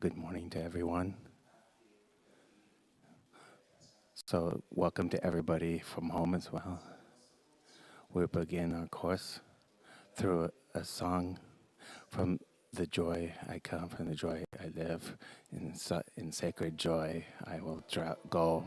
Good morning to everyone. So, welcome to everybody from home as well. We'll begin our course through a song from the joy I come, from the joy I live. In sacred joy, I will go.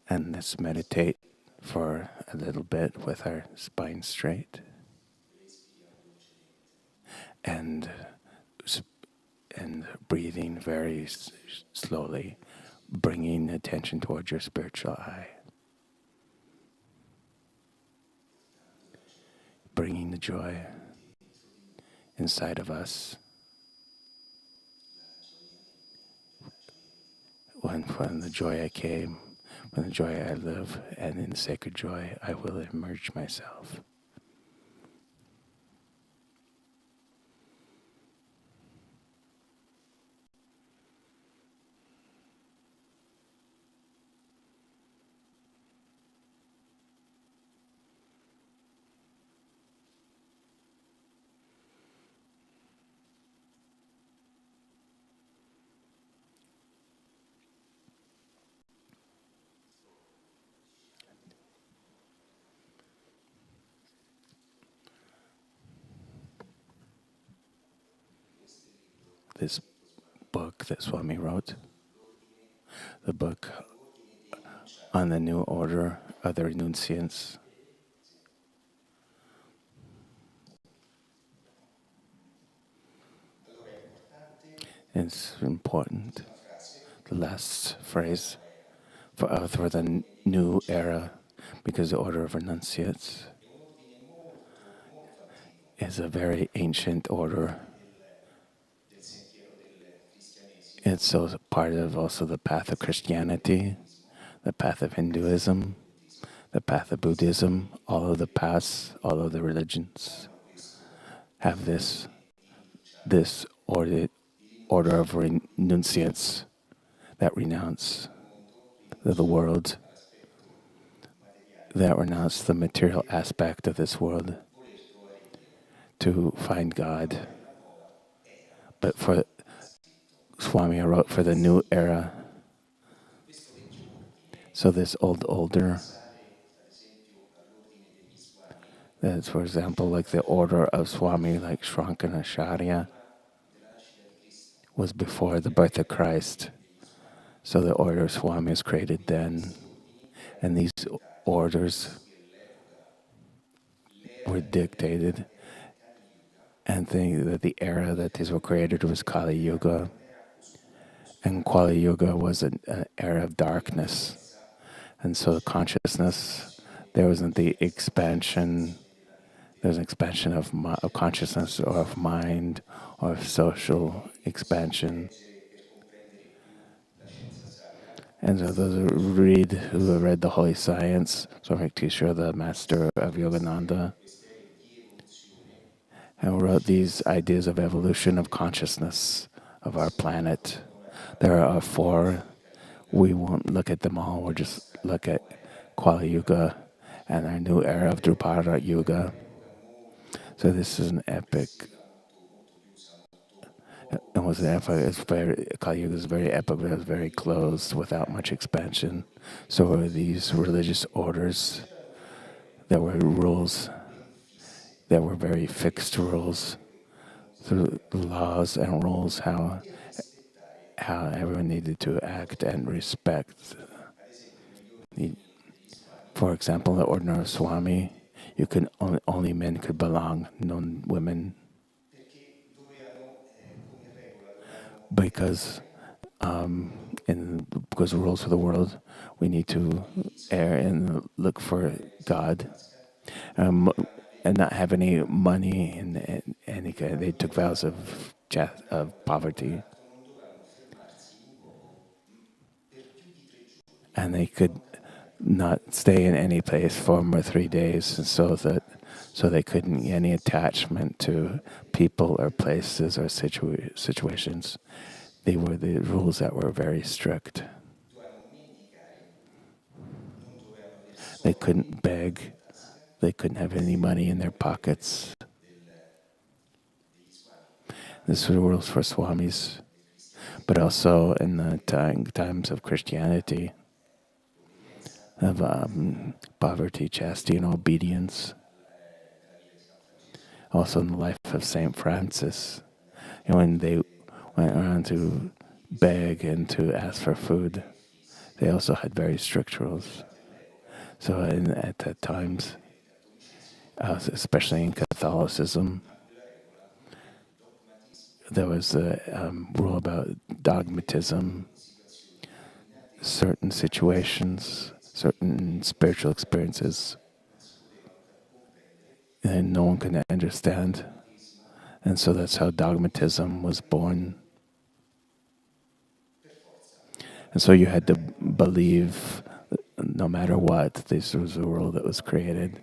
And let's meditate for a little bit with our spine straight and breathing very slowly, bringing attention towards your spiritual eye, bringing the joy inside of us. When the joy I came, when the joy I live, and in sacred joy I will emerge myself. this book that Swami wrote, the book on the new order of the renunciants. It's important. The last phrase for the new era, because the order of renunciates is a very ancient order. It's also part of also the path of Christianity, the path of Hinduism, the path of Buddhism. All of the paths, all of the religions have this order of renunciants that renounce the world, that renounce the material aspect of this world to find God. But for Swami wrote for the new era. So this old order, that's for example like the order of Swami, like Shrankanacharya, was before the birth of Christ. So the order of Swami was created then. And these orders were dictated, and think that the era that these were created was Kali Yuga. And Kali Yuga was an era of darkness. And so the consciousness, there wasn't the expansion, there's an expansion of consciousness or of mind or of social expansion. And so those who have read the Holy Science, Swami Tirtha, the master of Yogananda, and wrote these ideas of evolution of consciousness of our planet. There are 4. We won't look at them all. We'll just look at Kali Yuga and our new era of Drupada Yuga. So this is an epic. It was an epic. Kali Yuga is very epic, but it was very closed, without much expansion. So were these religious orders. There were rules. There were very fixed rules, through laws and rules, how everyone needed to act and respect. For example, the order of Swami, you can only men could belong, no women, because because the rules of the world, we need to err and look for God, and not have any money and any kind. They took vows of poverty, and they could not stay in any place for more 3 days, and so they couldn't get any attachment to people or places or situations. They were the rules that were very strict. They couldn't beg. They couldn't have any money in their pockets. This was the rules for Swamis, but also in the times of Christianity, of poverty, chastity, and obedience. Also in the life of Saint Francis, and when they went around to beg and to ask for food, they also had very strict rules. So at that times, especially in Catholicism, there was a rule about dogmatism, certain situations, certain spiritual experiences, and no one could understand. And so that's how dogmatism was born. And so you had to believe no matter what, this was a world that was created.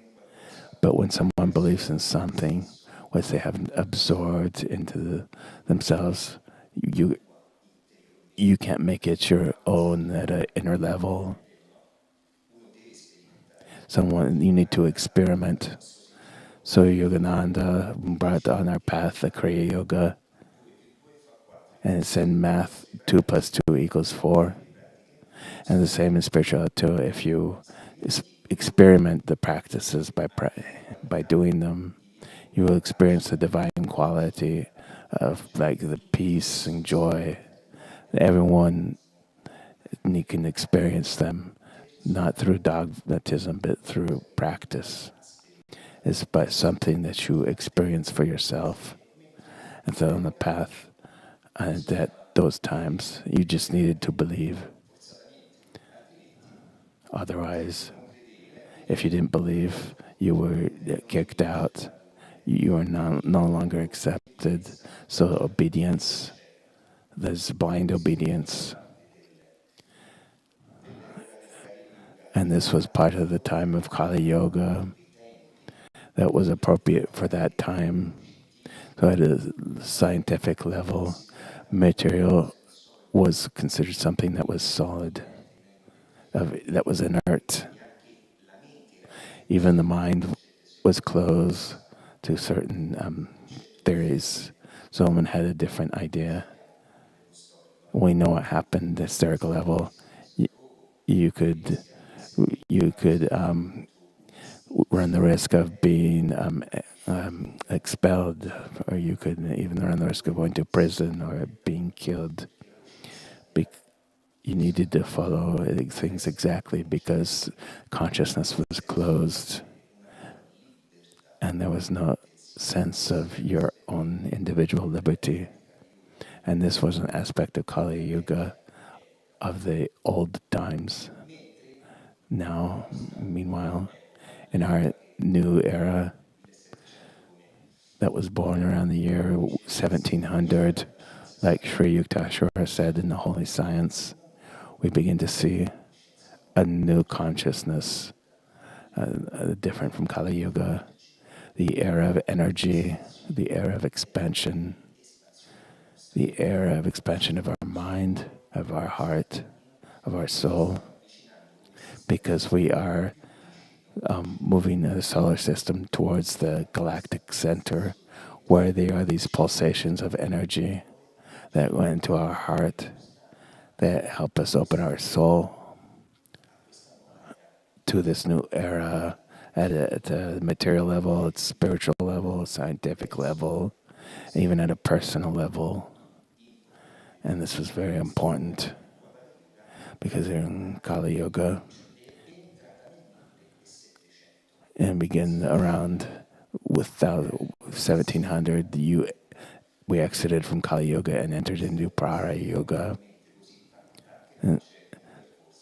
But when someone believes in something, which they haven't absorbed into themselves, you can't make it your own at an inner level. You need to experiment. So Yogananda brought on our path the Kriya Yoga, and it said math 2 + 2 = 4. And the same in spirituality too. If you experiment the practices by doing them, you will experience the divine quality of like the peace and joy. Everyone can experience them, not through dogmatism, but through practice. It's by something that you experience for yourself. And so on the path, at those times, you just needed to believe. Otherwise, if you didn't believe, you were kicked out. You are no longer accepted. So obedience, there's blind obedience. And this was part of the time of Kali Yoga that was appropriate for that time. So at a scientific level, material was considered something that was solid, that was inert. Even the mind was closed to certain theories. Solomon had a different idea. We know what happened at the hysterical level. You could run the risk of being expelled, or you could even run the risk of going to prison or being killed. You needed to follow things exactly because consciousness was closed and there was no sense of your own individual liberty. And this was an aspect of Kali Yuga of the old times. Now, meanwhile, in our new era that was born around the year 1700, like 𝗙𝗀𝗏𝗃 said in the Holy Science, we begin to see a new consciousness, different from Kali Yuga, the era of energy, the era of expansion, the era of expansion of our mind, of our heart, of our soul, because we are moving the solar system towards the galactic center, where there are these pulsations of energy that went into our heart, that help us open our soul to this new era at a material level, at spiritual level, scientific level, even at a personal level. And this was very important because in Kali Yuga, and begin around with 1700, we exited from Kali Yuga and entered into Para Yuga.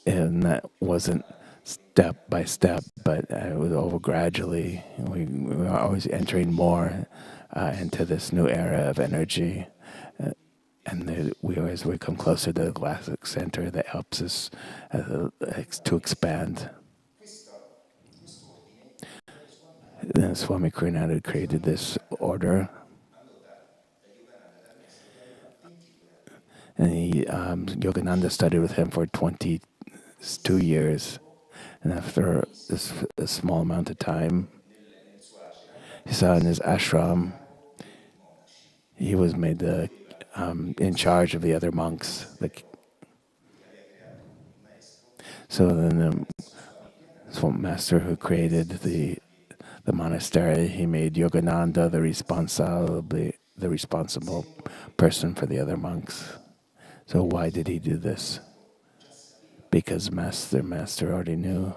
And that wasn't step by step, but it was over gradually. We were always entering more into this new era of energy. And we always come closer to the galactic center that helps us to expand. Then Swami Kriyananda created this order. And Yogananda studied with him for 22 years. And after a small amount of time, he saw in his ashram, he was made in charge of the other monks. So then the master who created the monastery, he made Yogananda the responsible person for the other monks. So why did he do this? Because master already knew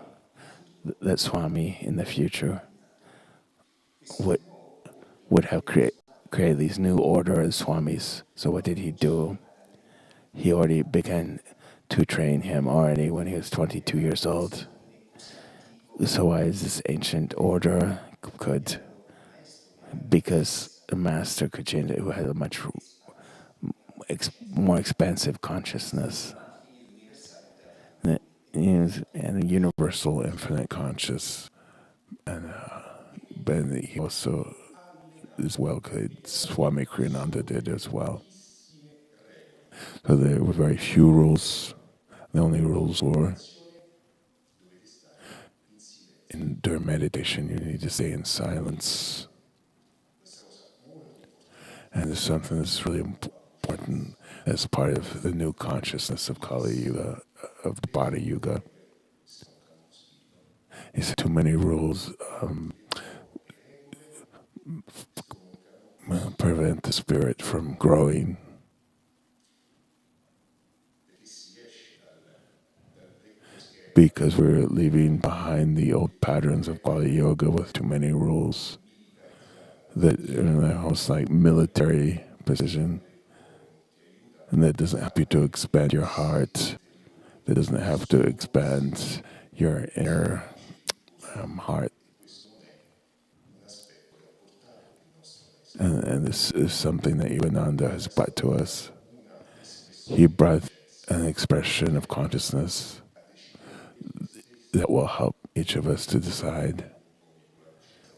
that Swami in the future would have created these new order of Swamis. So what did he do? He already began to train him already when he was 22 years old. So why is this ancient order good? Because the master could change it, who had a much more expansive consciousness. And a universal, infinite conscious. And but he also as well could, Swami Kriyananda did as well. So there were very few rules. The only rules were during meditation you need to stay in silence. And there's something that's really important as part of the new consciousness of Kali Yuga, of the Body Yuga. It's too many rules prevent the spirit from growing. Because we're leaving behind the old patterns of Kali Yoga with too many rules that are almost like military precision, and that doesn't help you to expand your heart, that doesn't have to expand your inner heart. And this is something that Yogananda has brought to us. He brought an expression of consciousness that will help each of us to decide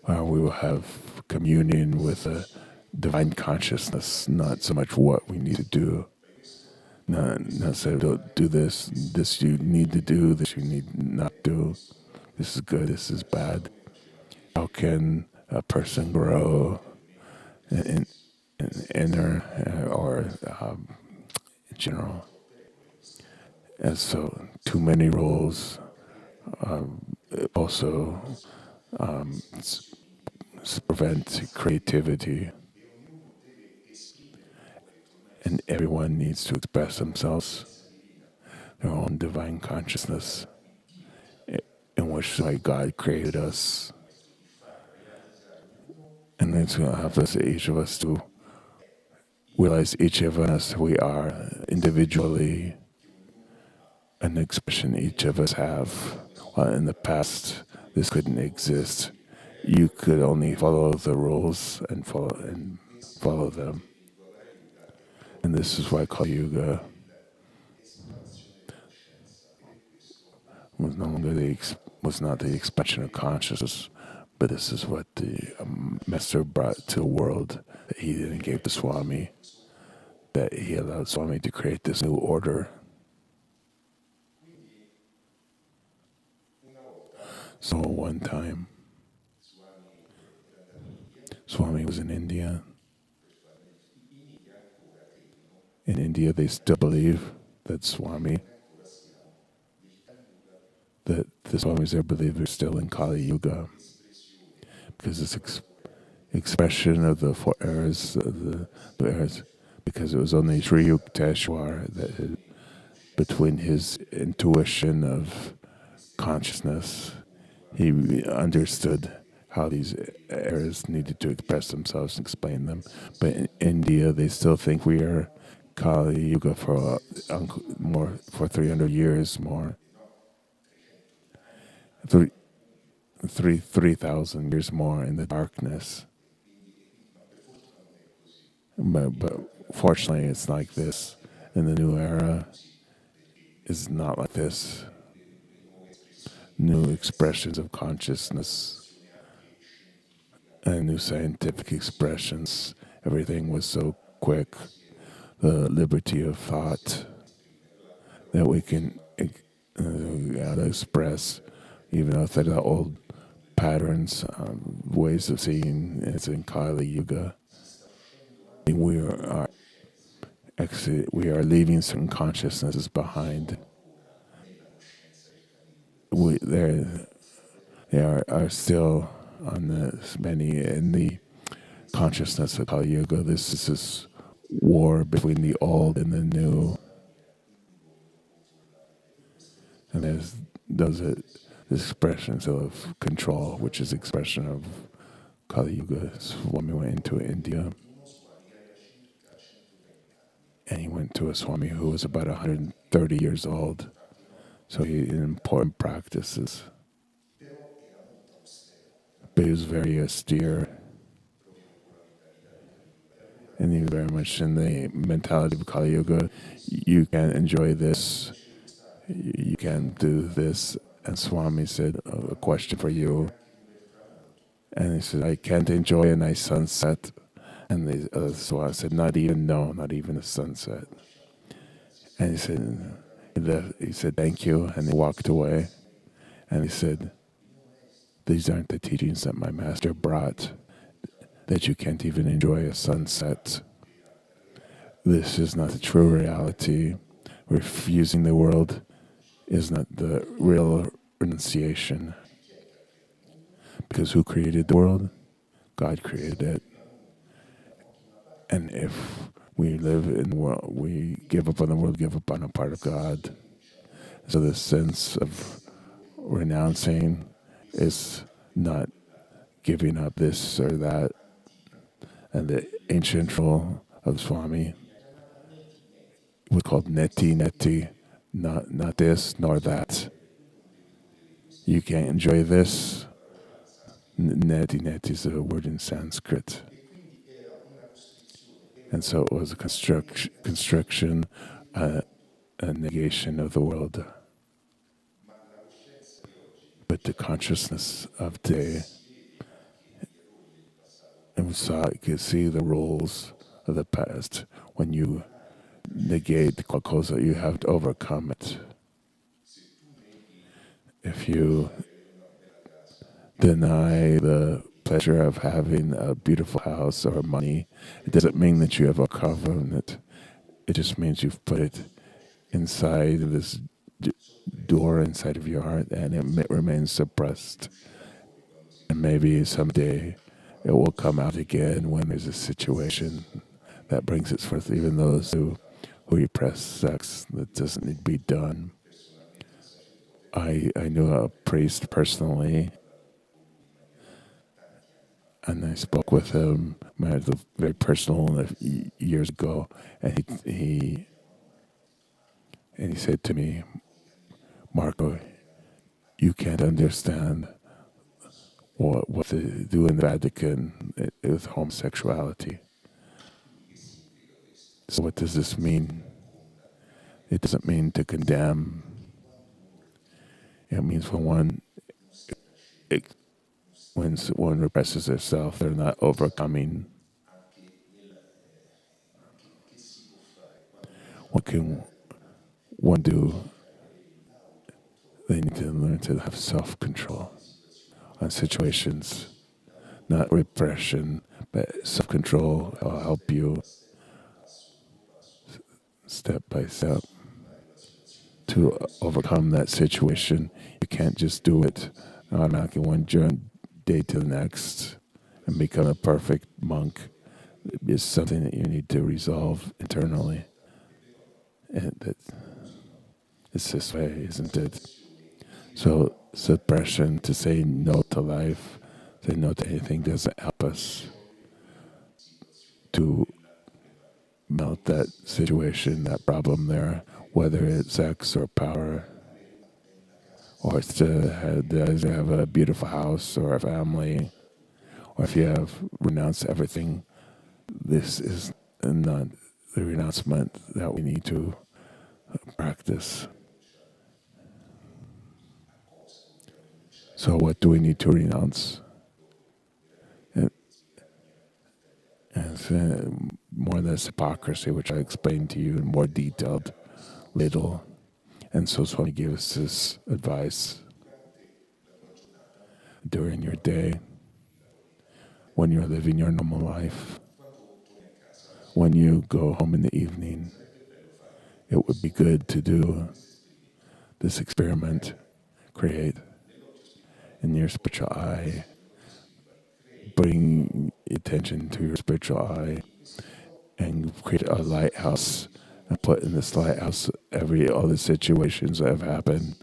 how we will have communion with a divine consciousness, not so much what we need to do. Not say, don't do this, this you need to do, this you need not do, this is good, this is bad. How can a person grow in inner or in general? And so too many rules also prevent creativity. And everyone needs to express themselves, their own divine consciousness, in which like God created us. And it's going to help us, each of us, to realize each of us, we are individually an expression each of us have. While in the past, this couldn't exist. You could only follow the rules and follow them. And this is why Kali Yuga was no longer was not the expansion of consciousness, but this is what the master brought to the world that he then gave to Swami, that he allowed Swami to create this new order. So one time, Swami was in India. In India, they still believe that the Swamis there believe they're still in Kali Yuga, because this expression of the four eras, because it was only Sri Yukteswar that between his intuition of consciousness, he understood how these eras needed to express themselves and explain them. But in India, they still think we are Kali Yuga for 300 years more. 3,000 years more in the darkness. But fortunately, it's like this. In the new era, is not like this. New expressions of consciousness and new scientific expressions. Everything was so quick. The liberty of thought that we can express, even outside of the old patterns, ways of seeing. It's in Kali Yuga. We are leaving certain consciousnesses behind. They are still on many in the consciousness of Kali Yuga. This is this war between the old and the new. And there's this expressions of control, which is expression of Kali Yuga. Swami went into India, and he went to a Swami who was about 130 years old. So he had important practices. But he was very austere. And he was very much in the mentality of Kali Yuga. You can't enjoy this. You can't do this. And Swami said, a question for you. And he said, I can't enjoy a nice sunset. And Swami said, not even a sunset. And he said, thank you. And he walked away. And he said, these aren't the teachings that my master brought, that you can't even enjoy a sunset. This is not the true reality. Refusing the world is not the real renunciation. Because who created the world? God created it. And if we live in the world, we give up on the world, give up on a part of God. So the sense of renouncing is not giving up this or that. And the ancient rule of Swami was called neti neti, not this nor that. You can't enjoy this. Neti neti is a word in Sanskrit. And so it was a constriction, a negation of the world. But the consciousness of today, and you could see the roles of the past. When you negate the qualcosa, you have to overcome it. If you deny the pleasure of having a beautiful house or money, it doesn't mean that you have overcome it. It just means you've put it inside of this door inside of your heart, and it remains suppressed. And maybe someday it will come out again when there's a situation that brings it forth. Even those who repress sex, that doesn't need to be done. I knew a priest personally, and I spoke with him very personal years ago, and he said to me, Marco, you can't understand what they do in the Vatican with homosexuality. So what does this mean? It doesn't mean to condemn. It means when one represses herself, they're not overcoming. What can one do? They need to learn to have self-control on situations, not repression, but self-control. I'll help you step by step to overcome that situation. You can't just do it automatically one day to the next and become a perfect monk. It's something that you need to resolve internally. And that it's this way, isn't it? So suppression, to say no to life, say no to anything, doesn't help us to melt that situation, that problem there, whether it's sex or power, or it's to have a beautiful house or a family, or if you have renounced everything. This is not the renouncement that we need to practice. So what do we need to renounce? And more than this hypocrisy, which I explained to you in more detailed little. And so Swami gives us this advice during your day, when you're living your normal life, when you go home in the evening. It would be good to do this experiment, create in your spiritual eye, bring attention to your spiritual eye and create a lighthouse and put in this lighthouse all the situations that have happened,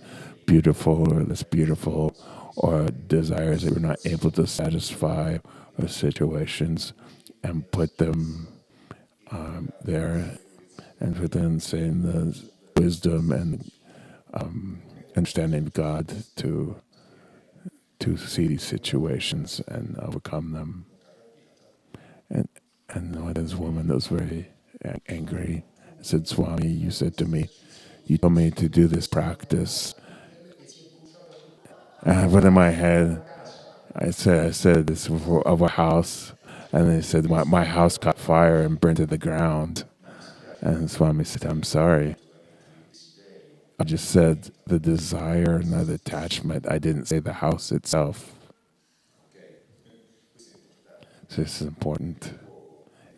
beautiful or less beautiful, or desires that we're not able to satisfy, or situations, and put them there, and within saying the wisdom and understanding of God to see these situations and overcome them. And this woman that was very angry said, Swami, you said to me, you told me to do this practice. But in my head, I said this of a house, and they said my house caught fire and burned to the ground. And Swami said, I'm sorry. I just said the desire, not the attachment. I didn't say the house itself. So this is important.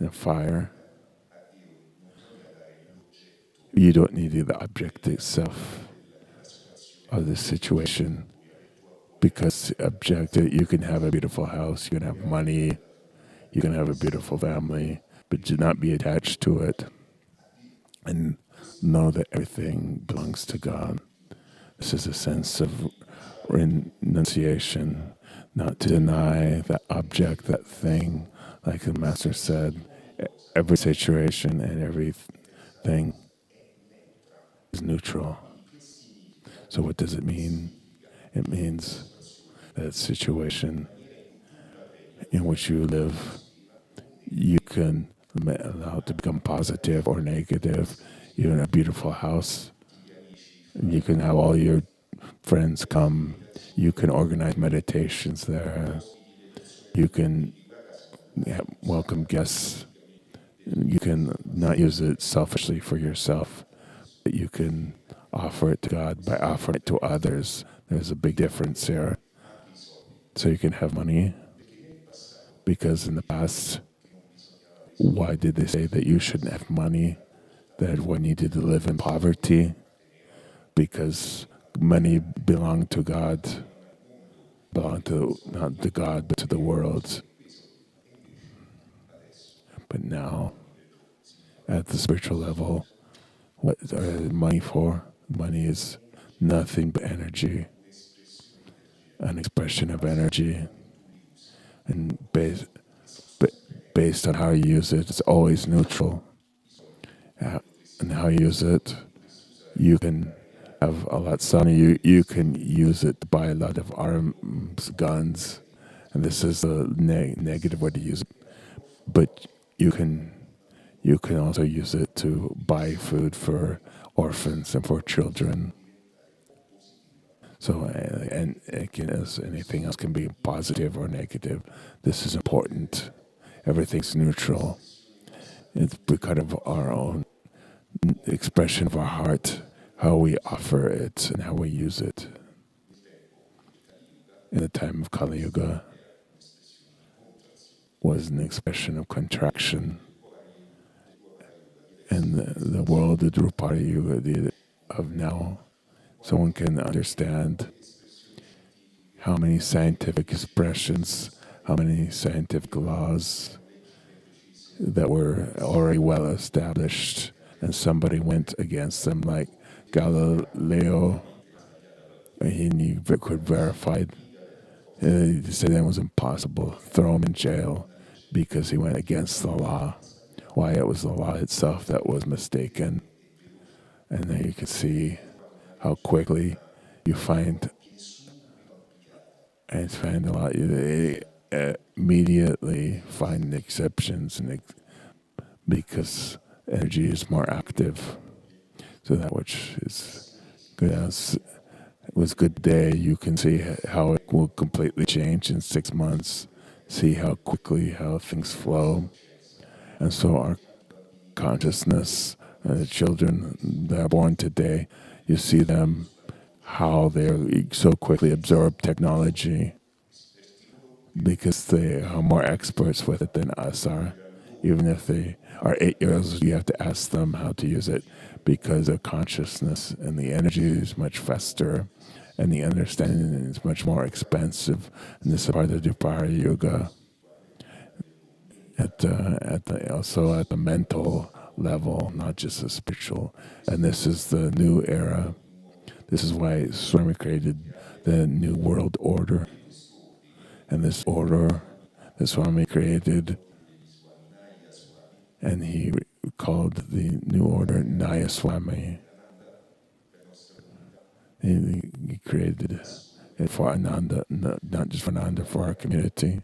In a fire, you don't need the object itself of the situation, because you can have a beautiful house, you can have money, you can have a beautiful family, but do not be attached to it. And know that everything belongs to God. This is a sense of renunciation, not to deny that object, that thing, like the Master said, every situation and everything is neutral. So what does it mean? It means that situation in which you live, you can allow it to become positive or negative. Even a beautiful house, you can have all your friends come. You can organize meditations there. You can welcome guests. You can not use it selfishly for yourself, but you can offer it to God by offering it to others. There's a big difference here. So you can have money, because in the past, why did they say that you shouldn't have money? That one needed to live in poverty? Because money belonged to God, belonged to not to God, but to the world. But now, at the spiritual level, what are money for? Money is nothing but energy, an expression of energy. And based on how you use it, it's always neutral. And how you use it, you can have a lot of money. You can use it to buy a lot of arms, guns, and this is a negative way to use it. But you can also use it to buy food for orphans and for children. So, and again, as anything else can be positive or negative, this is important. Everything's neutral. It's because of our own expression of our heart, how we offer it and how we use it. In the time of Kali Yuga, was an expression of contraction. And the world of Drupal Yuga of now, someone can understand how many scientific expressions, how many scientific laws that were already well established, and somebody went against them, like Galileo. He could verify. He said that it was impossible. Throw him in jail because he went against the law. Why? It was the law itself that was mistaken. And then you can see how quickly you find a lot. You immediately find exceptions, because energy is more active. So that which is good as it was good today, you can see how it will completely change in 6 months. See how quickly how things flow. And so our consciousness, the children that are born today, you see them, how they so quickly absorb technology because they are more experts with it than us are. Even if they are 8 years old, you have to ask them how to use it because their consciousness and the energy is much faster and the understanding is much more expansive. And this is part of the Drupal Yuga. Also at the mental level, not just the spiritual. And this is the new era. This is why Swami created the New World Order. And this order that Swami created, and he called the New Order 𝗙𝗰𝗄𝗎. He created it for Ananda, not just for Ananda, for our community.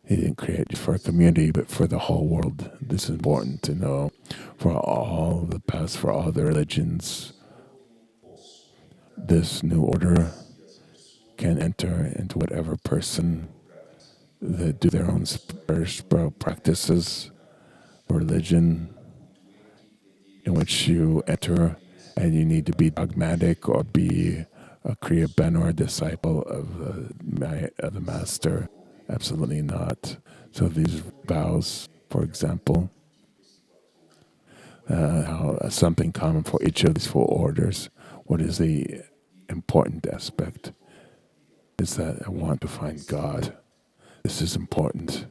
He didn't create it for a community, but for the whole world. This is important to know. For all the past, for all the religions, this new order can enter into whatever person that do their own spiritual practices, religion, in which you enter and you need to be dogmatic or be a Kriya Ben or a disciple of the Master. Absolutely not. So these vows, for example, how something common for each of these 4 orders. What is the important aspect? Is that I want to find God. This is important.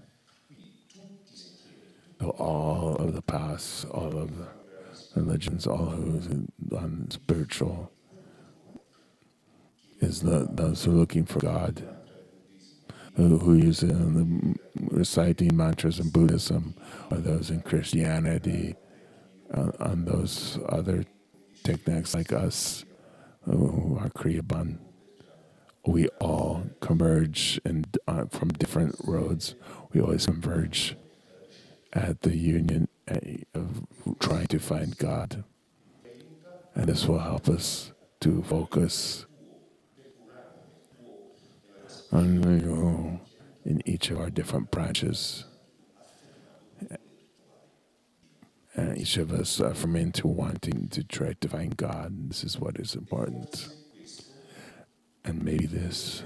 So all of the past, all of the religions, all who's spiritual, is those who are looking for God, who use it in the reciting mantras in Buddhism, or those in Christianity, on those other techniques like us, who are 𝗙𝗀𝗄𝗏. We all converge from different roads. We always converge at the union of trying to find God. And this will help us to focus on in each of our different branches. And each of us from into wanting to try to find God. This is what is important. And maybe this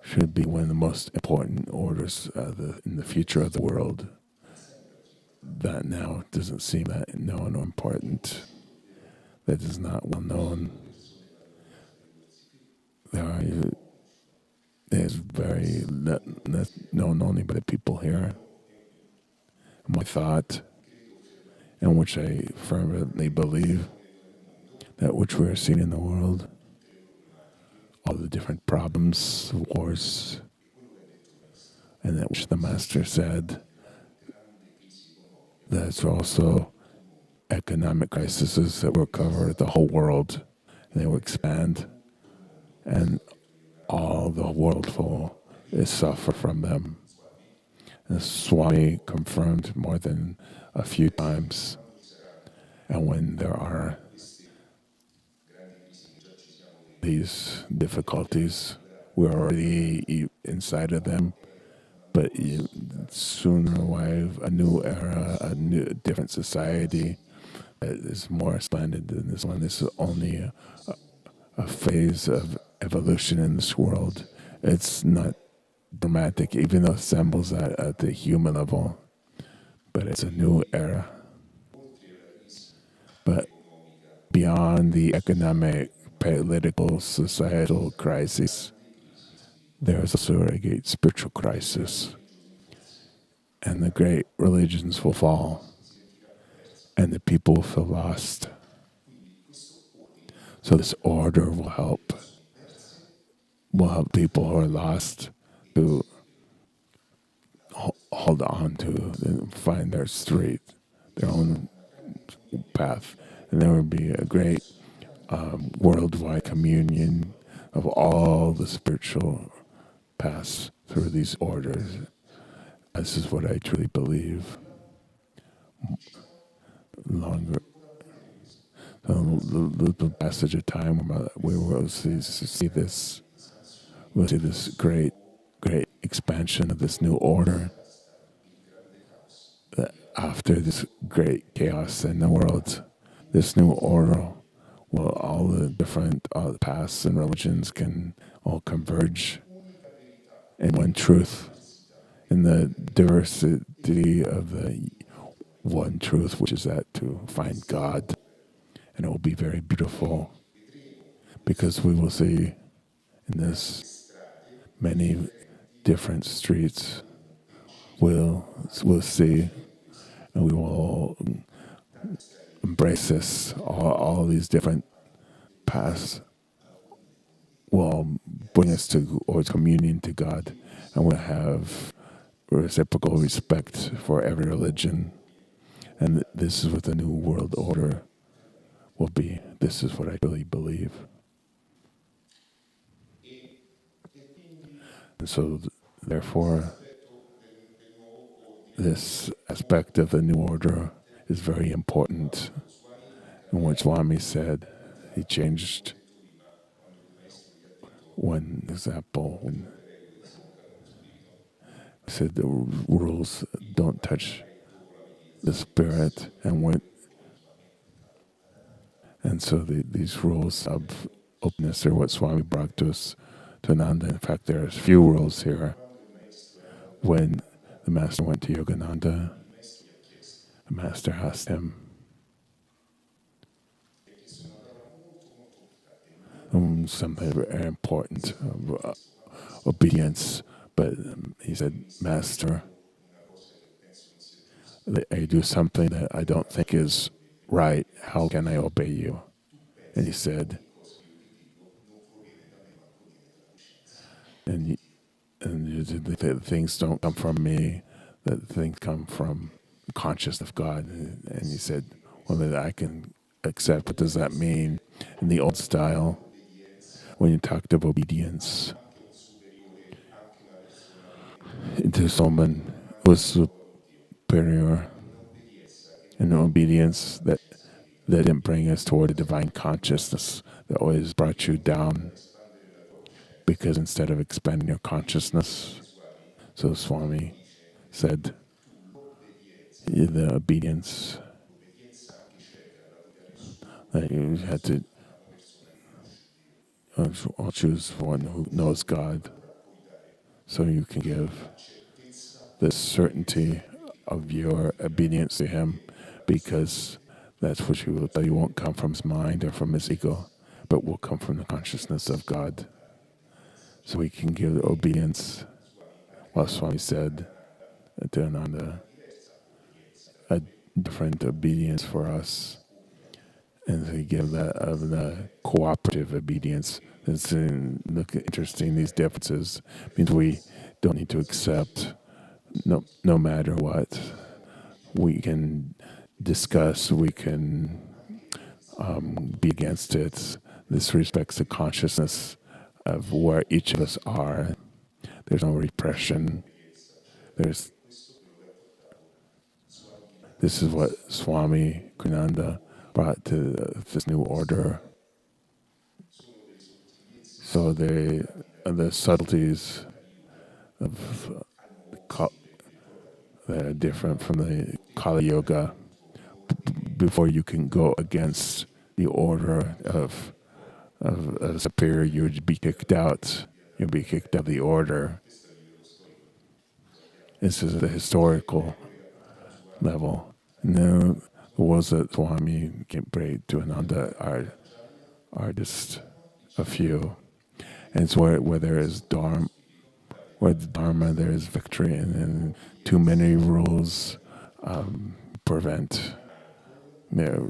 should be one of the most important orders in the future of the world. That now doesn't seem that known or important. That is not well known. There's very not known only by the people here. My thought, and which I firmly believe, that which we are seeing in the world, all the different problems, wars, and that which the master said, there's also economic crises that will cover the whole world, and they will expand, and all the world will suffer from them. And Swami confirmed more than a few times. And when there are these difficulties, we're already inside of them, but sooner or later, a new era, different society that is more splendid than this one. This is only a phase of evolution in this world. It's not dramatic, even though it sembles at the human level, but it's a new era. But beyond the economic, political, societal crisis, there is also a great spiritual crisis, and the great religions will fall, and the people will feel lost. So this order will help people who are lost to hold on to and find their street, their own path. And there will be a great worldwide communion of all the spiritual paths through these orders. This is what I truly believe. Longer, the passage of time, we will see this. We'll see this great expansion of this new order. After this great chaos in the world, this new order, well, all the different paths and religions can all converge in one truth, in the diversity of the one truth, which is that to find God. And it will be very beautiful, because we will see in this many different streets. We'll see, and we will embrace this. All these different paths will bring us towards communion to God, and we'll have reciprocal respect for every religion. And this is what the new world order will be. This is what I really believe. And so, therefore, this aspect of the new order is very important. And what Swami said, he changed one example when he said the rules don't touch the spirit, and so these rules of openness are what Swami brought to us, to Ananda. In fact, there are few rules here. When the master went to Yogananda, the master asked him, something very important. obedience. But he said, Master, I do something that I don't think is right. How can I obey you? And he said, and the things don't come from me, that things come from the consciousness of God. And he said, well, that I can accept. What does that mean? In the old style, when you talked of obedience, into someone who was superior, and obedience that didn't bring us toward a divine consciousness, that always brought you down, because instead of expanding your consciousness, so Swami said, the obedience that you had to I'll choose one who knows God, so you can give the certainty of your obedience to Him, because that's what you will tell you won't come from his mind or from his ego, but will come from the consciousness of God. So we can give obedience, while Swami said to Ananda, a different obedience for us. And to give that of the cooperative obedience. It's interesting, these differences means we don't need to accept no matter what. We can discuss, we can be against it. This respects the consciousness of where each of us are. There's no repression. This is what Swami Yogananda brought to this new order. So the subtleties of that are different from the Kali Yoga. Before you can go against the order of a superior, you would be kicked out. You'll be kicked out of the order. This is the historical level. Now, the words that Swami can bring to Ananda are just a few. And it's where there is Dharma, where the Dharma there is victory, and then too many rules prevent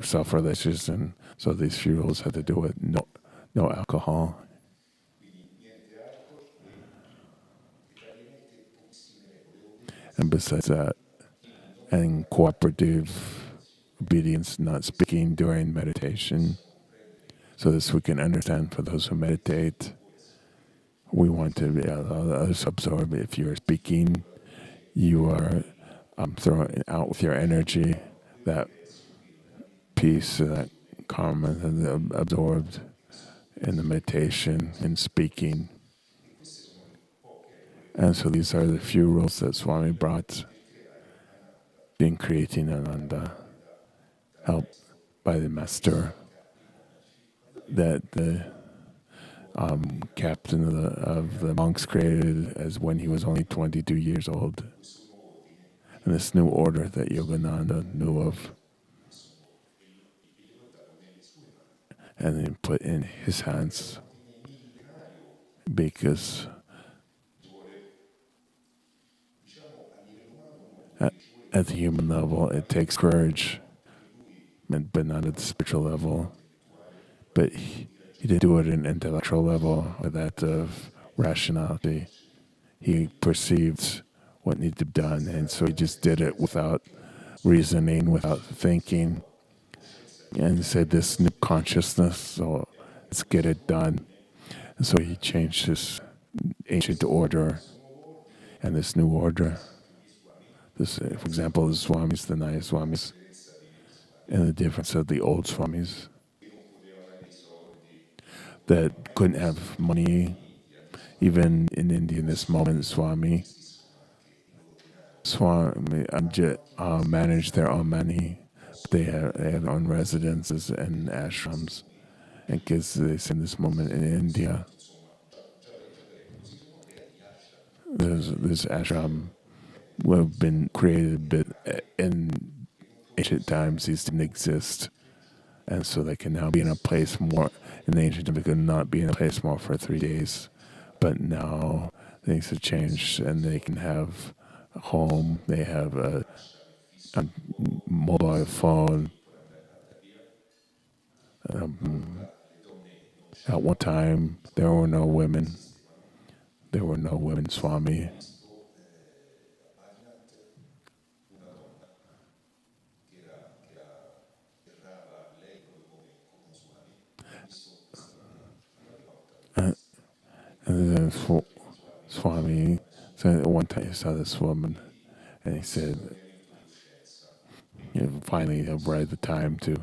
self-realization. So these few rules have to do with no alcohol. And besides that, and cooperative obedience, not speaking during meditation. So this we can understand for those who meditate. We want to allow others absorb. If you're speaking, you are throwing out with your energy that peace, that karma that absorbed in the meditation and speaking. And so these are the few rules that Swami brought in creating Ananda, helped by the master, that the captain of the monks created as when he was only 22 years old. And this new order that Yogananda knew of, and then put in his hands, because at the human level it takes courage, but not at the spiritual level. But he didn't do it at an intellectual level, or that of rationality. He perceived what needed to be done, and so he just did it without reasoning, without thinking, and said, this new consciousness, so let's get it done. And so he changed his ancient order, and this new order, this, for example, the Swamis, the Naya Swamis, and the difference of the old Swamis that couldn't have money. Even in India in this moment, Swami managed their own money. They have their own residences and ashrams. And because this in this moment in India, this ashram would have been created a bit in ancient times. These didn't exist. And so they can now be in a place more, in the ancient time, they could not be in a place more for 3 days. But now things have changed, and they can have a home, they have a mobile phone. At one time, there were no women. There were no women, Swami. And then Swami said one time he saw this woman, and he said, finally, I've read the time to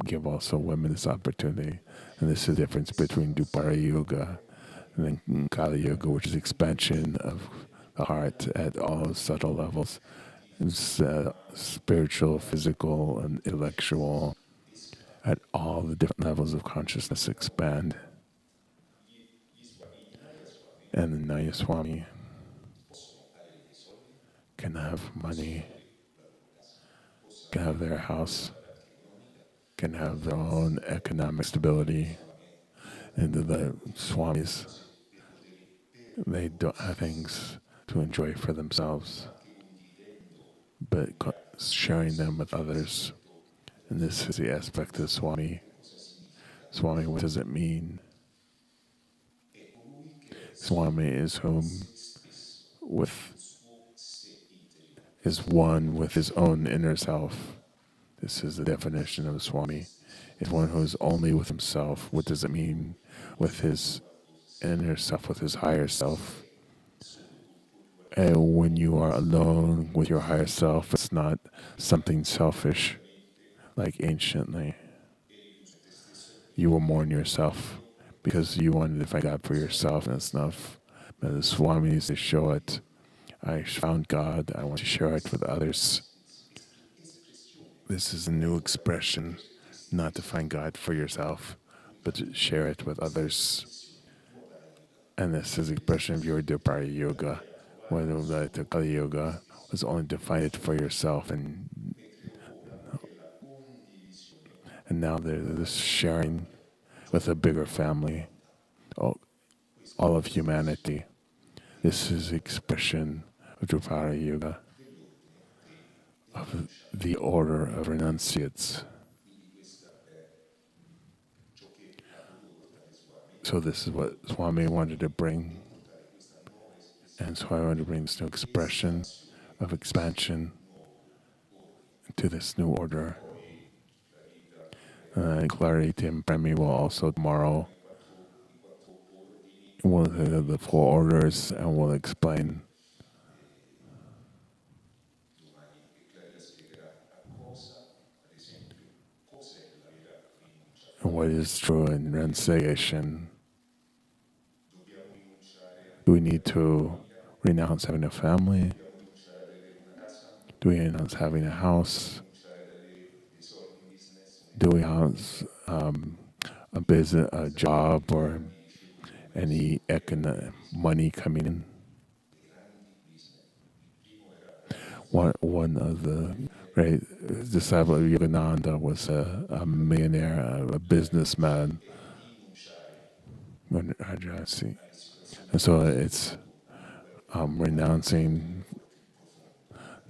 give also women this opportunity. And this is the difference between Dupara Yoga and then Kali Yoga, which is expansion of the heart at all subtle levels. It's spiritual, physical, and intellectual. At all the different levels of consciousness expand. And the Naya Swami can have money, can have their house, can have their own economic stability. And the Swamis, they don't have things to enjoy for themselves, but sharing them with others. And this is the aspect of Swami. Swami, what does it mean? Swami is whom is one with his own inner self. This is the definition of Swami. Is one who is only with himself. What does it mean? With his inner self, with his higher self. And when you are alone with your higher self, it's not something selfish, like anciently. You will mourn yourself because you wanted to find God for yourself, and it's enough. But the Swamis, they show it. I found God, I want to share it with others. This is a new expression, not to find God for yourself, but to share it with others. And this is the expression of your Dupara Yoga. Whether the Kali Yoga was only to find it for yourself, and now there's sharing with a bigger family, all of humanity. This is the expression of Dupara Yoga, of the order of renunciates. So this is what Swami wanted to bring. And so I want to bring this new expression of expansion to this new order. Clarita and Premi will also tomorrow. We'll have the 4 orders, and we'll explain what is true in renunciation. Do we need to renounce having a family? Do we renounce having a house? Do we renounce a business, a job, or any money coming in? One of the great disciples of Yogananda was a millionaire, a businessman. And so it's renouncing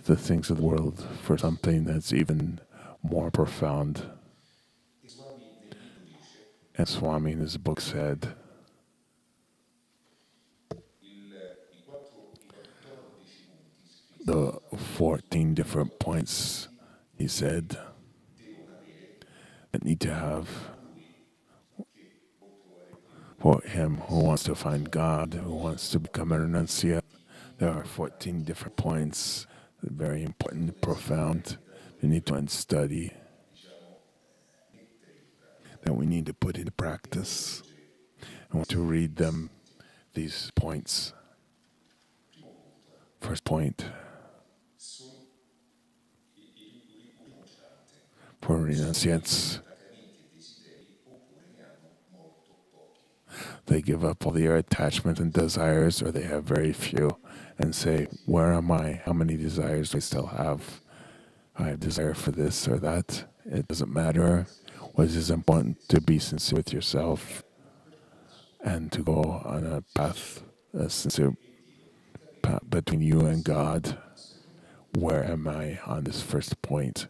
the things of the world for something that's even more profound. And Swami in his book said, the 14 different points, he said, that need to have for him who wants to find God, who wants to become a renunciate. There are 14 different points, very important, profound, we need to study, that we need to put into practice. I want to read them, these points. First point, for renunciates, they give up all their attachments and desires, or they have very few, and say, where am I? How many desires do I still have? I have desire for this or that. It doesn't matter. What is important to be sincere with yourself. and to go on a path, a sincere path between you and God. Where am I on this first point?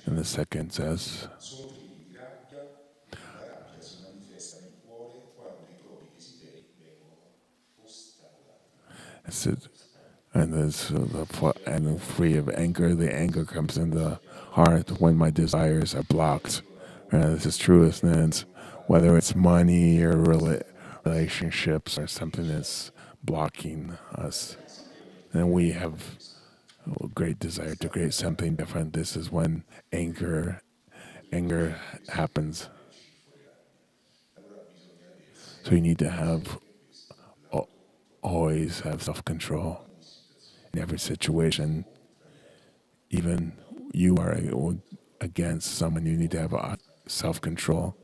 And the second says, I said, and and free of anger. The anger comes in the heart when my desires are blocked. And this is true, isn't it? Whether it's money or relationships or something that's blocking us, and we have a great desire to create something different. This is when anger happens. So you need to have always have self-control in every situation. Even you are against someone, you need to have self-control.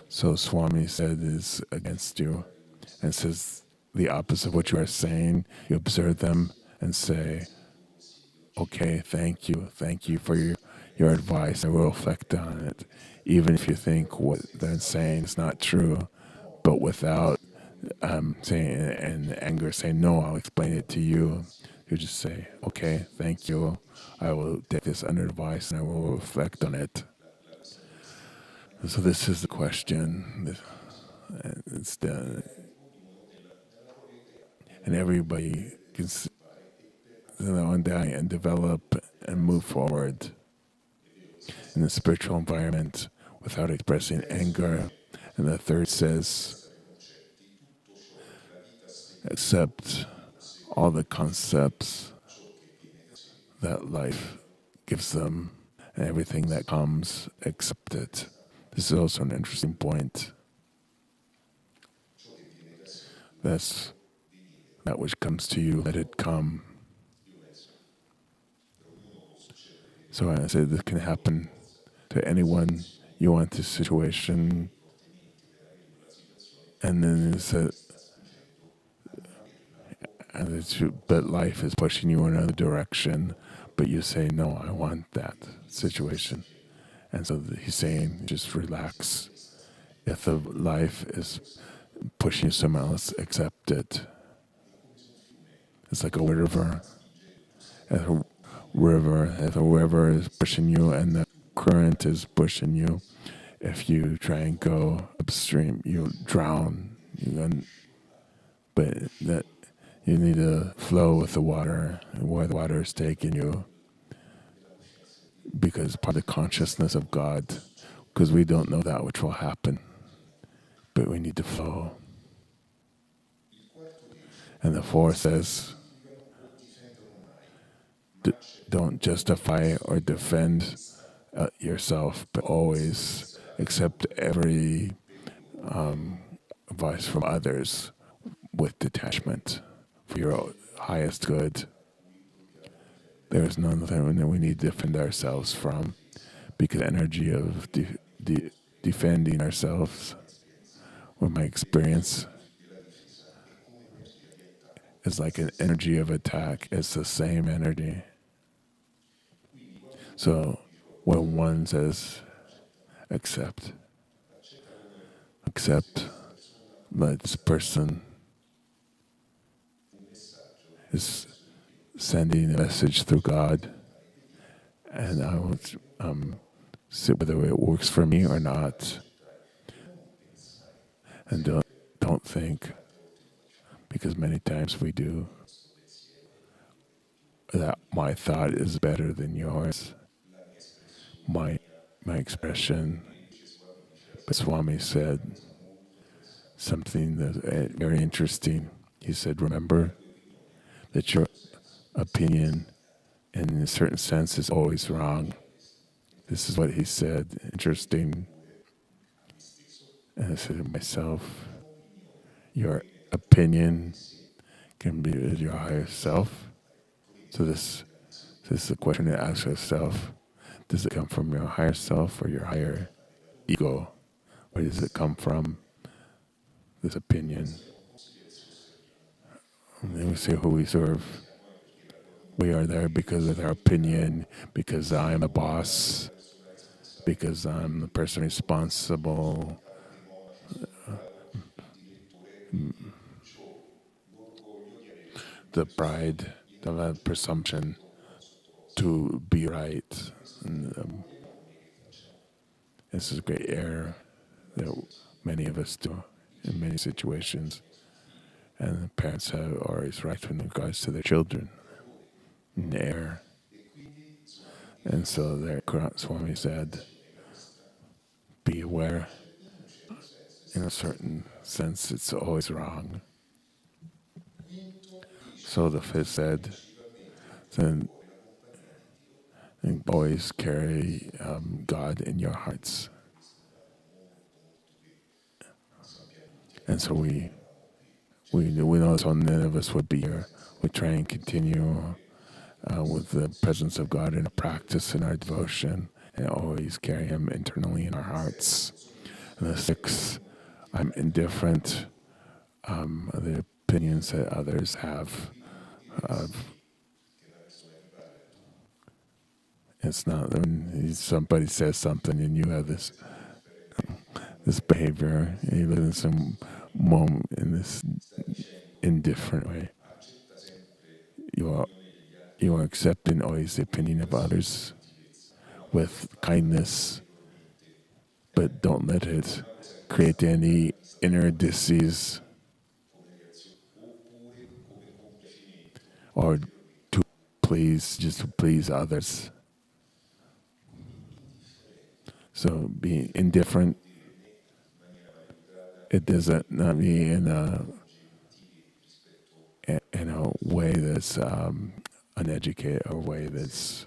So Swami said is against you, and says the opposite of what you are saying. You observe them and say, okay, thank you for your advice. I will reflect on it, even if you think what they're saying is not true, but without saying in anger, saying, no, I'll explain it to you. You just say, okay, thank you. I will take this under advice and I will reflect on it. So this is the question. It's the, and everybody can and develop and move forward in the spiritual environment without expressing anger. And the third says, accept all the concepts that life gives them and everything that comes, accept it. This is also an interesting point. That's that which comes to you, let it come. So I say this can happen to anyone you want this situation. And then but life is pushing you in another direction, but you say, no, I want that situation. And so he's saying, just relax. If the life is pushing you somewhere else, accept it. It's like a river. If a river is pushing you and the current is pushing you, if you try and go upstream, you'll drown. But that you need to flow with the water, where the water is taking you, because part of the consciousness of God, because we don't know that which will happen, but we need to flow. And the fourth says, don't justify or defend yourself, but always accept every advice from others with detachment for your highest good. There is none that we need to defend ourselves from, because the energy of defending ourselves, with my experience, is like an energy of attack. It's the same energy. So when one says, accept, but this person is sending a message through God, and I will see whether it works for me or not. And don't think, because many times we do, that my thought is better than yours, my expression. But Swami said something that very interesting. He said, remember that your opinion, in a certain sense, is always wrong. This is what he said. Interesting. And I said to myself, your opinion can be your higher self. So this is the question to ask yourself. Does it come from your higher self or your higher ego? Where does it come from, this opinion? And then we say who we serve. We are there because of our opinion, because I'm a boss, because I'm the person responsible, the pride, the presumption to be right. And, this is a great error that many of us do in many situations. And parents are always right in regards to their children. An error. And so there, Swami said, be aware. In a certain sense, it's always wrong. So the fifth said, then always carry God in your hearts. And so we know so none of us would be here. We try and continue with the presence of God in a practice in our devotion, and always carry Him internally in our hearts. And the sixth, I'm indifferent. The opinions that others have. It's not when somebody says something and you have this behavior, you live in some moment in this indifferent way. You are accepting always the opinion of others with kindness, but don't let it create any inner disease or just to please others. So being indifferent, it doesn't not be in a way that's uneducated or a way that's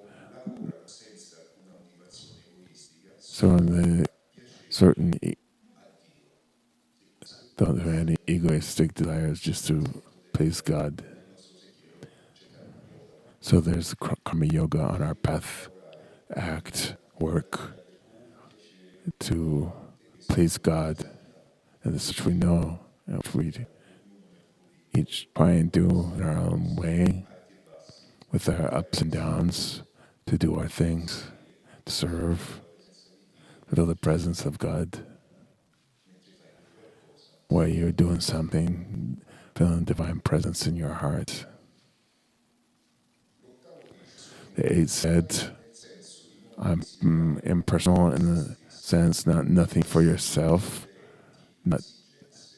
so in the certain don't have any egoistic desires just to please God. So there's karma yoga on our path, act, work to please God, and this is what we know, and which we each try and do in our own way, with our ups and downs, to do our things, to serve, feel the presence of God. While you're doing something, feeling divine presence in your heart. The eighth said, I'm impersonal in the sense, nothing for yourself, not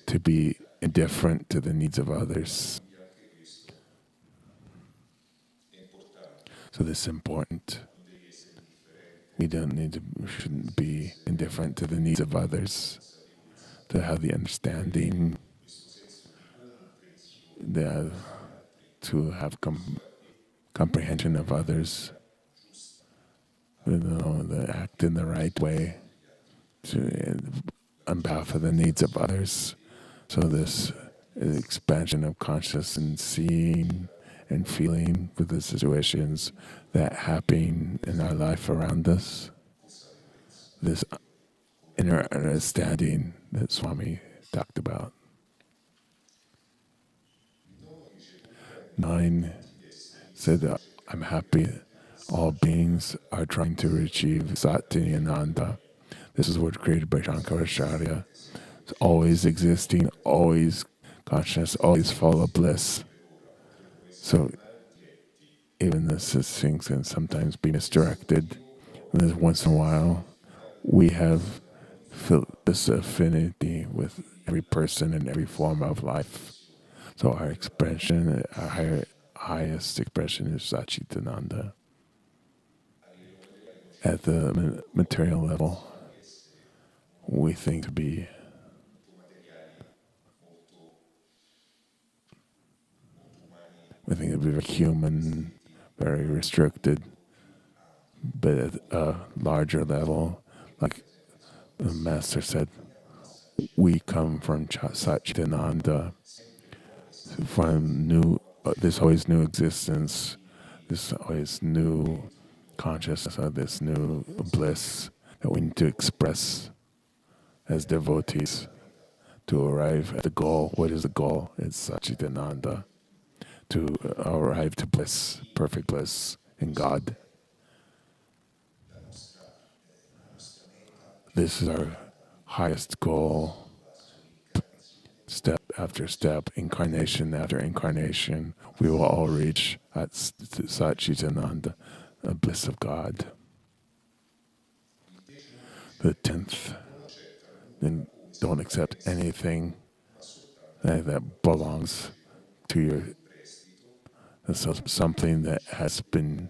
to be indifferent to the needs of others. So this is important. We shouldn't be indifferent to the needs of others, to have the understanding, to have comprehension of others, to act in the right way, on behalf of the needs of others. So this expansion of consciousness and seeing and feeling for the situations that happen in our life around us. This inner understanding that Swami talked about. 9 said, I'm happy all beings are trying to achieve Sati Ananda. This is what's created by Shankaracharya. It's always existing, always conscious, always full of bliss. So even these things can sometimes be misdirected. And then once in a while, we have felt this affinity with every person and every form of life. So our expression, our highest expression is Satchitananda. At the material level, we think to be very human, very restricted, but at a larger level, like the master said, we come from Satchitananda, from there's always new existence, there's always new consciousness, this new bliss that we need to express as devotees to arrive at the goal. What is the goal? It's Satchitananda, to arrive to bliss, perfect bliss in God. This is our highest goal. step after step, incarnation after incarnation, we will all reach at Satchitananda, the bliss of God. The 10th, then don't accept anything that belongs to your, so something that has been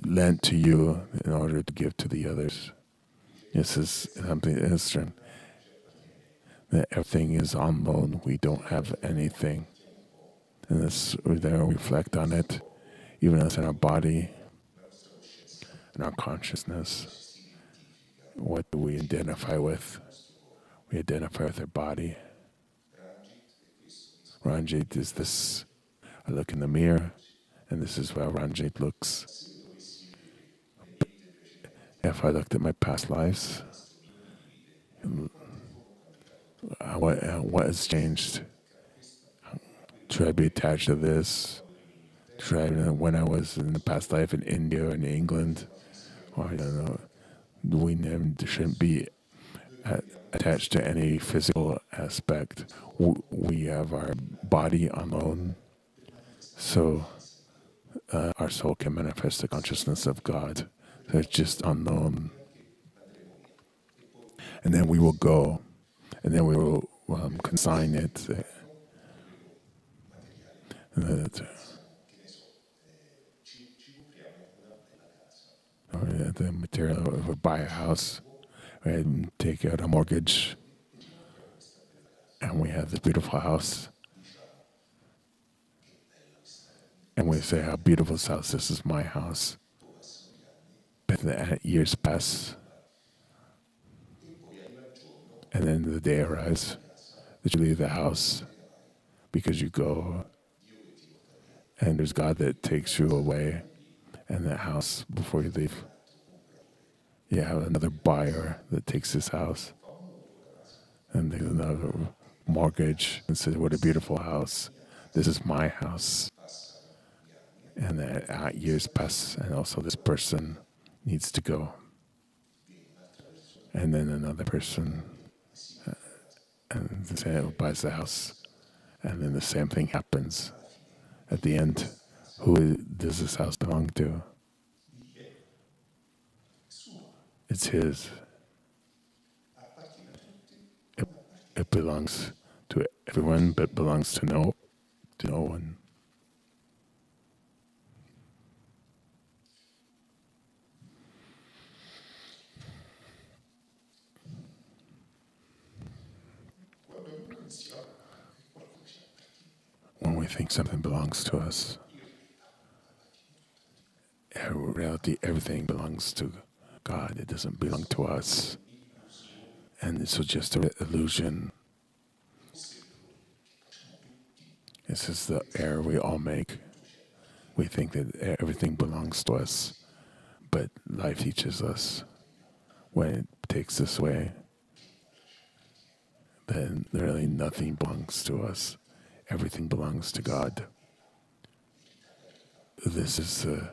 lent to you in order to give to the others. This is something instant. That everything is on loan. We don't have anything. And this, we then reflect on it, even as in our body, in our consciousness. What do we identify with? We identify with our body. Ranjit is this. I look in the mirror, and this is how Ranjit looks. If I looked at my past lives, what has changed? Should I be attached to this? When I was in the past life in India or in England, or I don't know, we shouldn't be attached to any physical aspect. We have our body alone, so our soul can manifest the consciousness of God. So it's just unknown. And then we will go, and then we will consign it. The material, we buy a house, we take out a mortgage, and we have this beautiful house. And we say, how beautiful this house, this is my house. But the years pass, and then the day arrives that you leave the house because you go, and there's God that takes you away, and that house, before you leave, you have another buyer that takes this house, and there's another mortgage, and says, what a beautiful house, this is my house. And then years pass, and also this person needs to go. And then another person and the same buys the house. And then the same thing happens. At the end, who does this house belong to? It's his. It belongs to everyone, but belongs to no one. When we think something belongs to us, in reality, everything belongs to God. It doesn't belong to us. And it's just an illusion. This is the error we all make. We think that everything belongs to us. But life teaches us, when it takes this way, then really nothing belongs to us. Everything belongs to God. This is the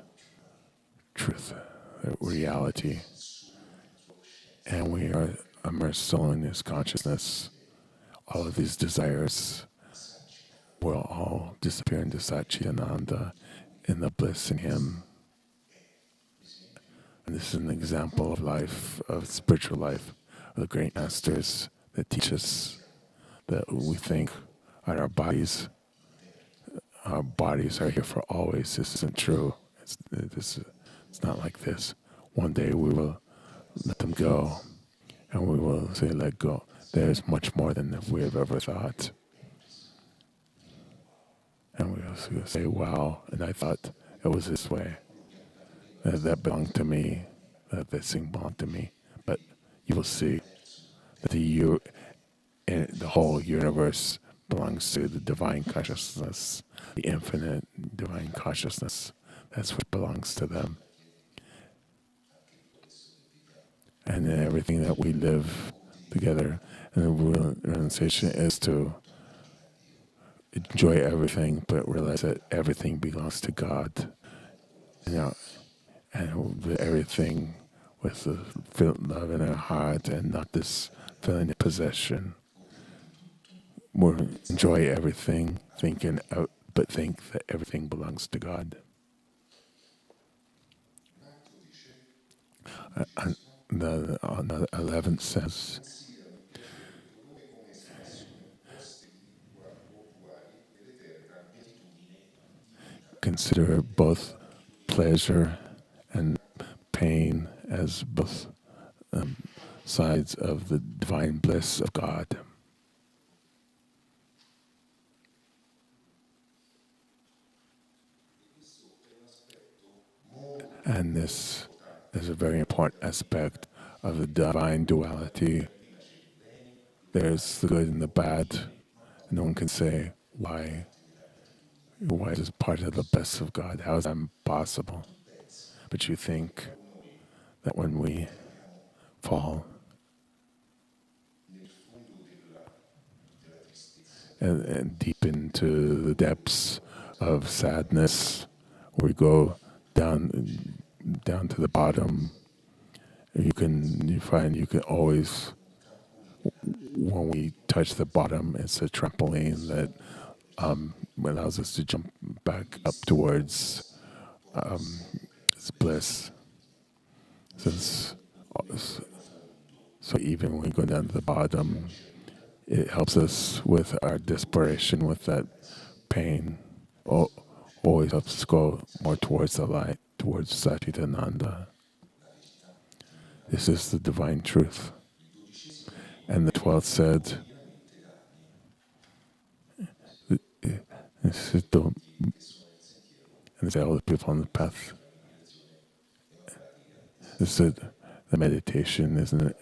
truth, the reality. And we are immersed solely in His consciousness. All of these desires will all disappear into Satchitananda, in the bliss in Him. And this is an example of life, of spiritual life, of the great masters that teach us that we think that our bodies are here for always. This isn't true. It's not like this. One day we will let them go, and we will say, let go. There is much more than we have ever thought. And we will say, wow, and I thought it was this way. That belonged to me, that this thing belonged to me. But you will see that the whole universe belongs to the divine consciousness, the infinite divine consciousness. That's what belongs to them. And then everything that we live together, and the realization is to enjoy everything, but realize that everything belongs to God. And everything with the love in our heart, and not this feeling of possession. more enjoy everything, but think that everything belongs to God. And the 11th says, consider both pleasure and pain as both sides of the divine bliss of God. And this is a very important aspect of the divine duality. There's the good and the bad. No one can say, why is this part of the best of God? How is that possible? But you think that when we fall and deep into the depths of sadness, where we go down to the bottom, you find you can always, when we touch the bottom, it's a trampoline that allows us to jump back up towards bliss. So even when we go down to the bottom, it helps us with our desperation, with that pain. Always helps us go more towards the light, towards Satchitananda. This is the divine truth. And the 12th said, and all the people on the path. This said, the meditation is an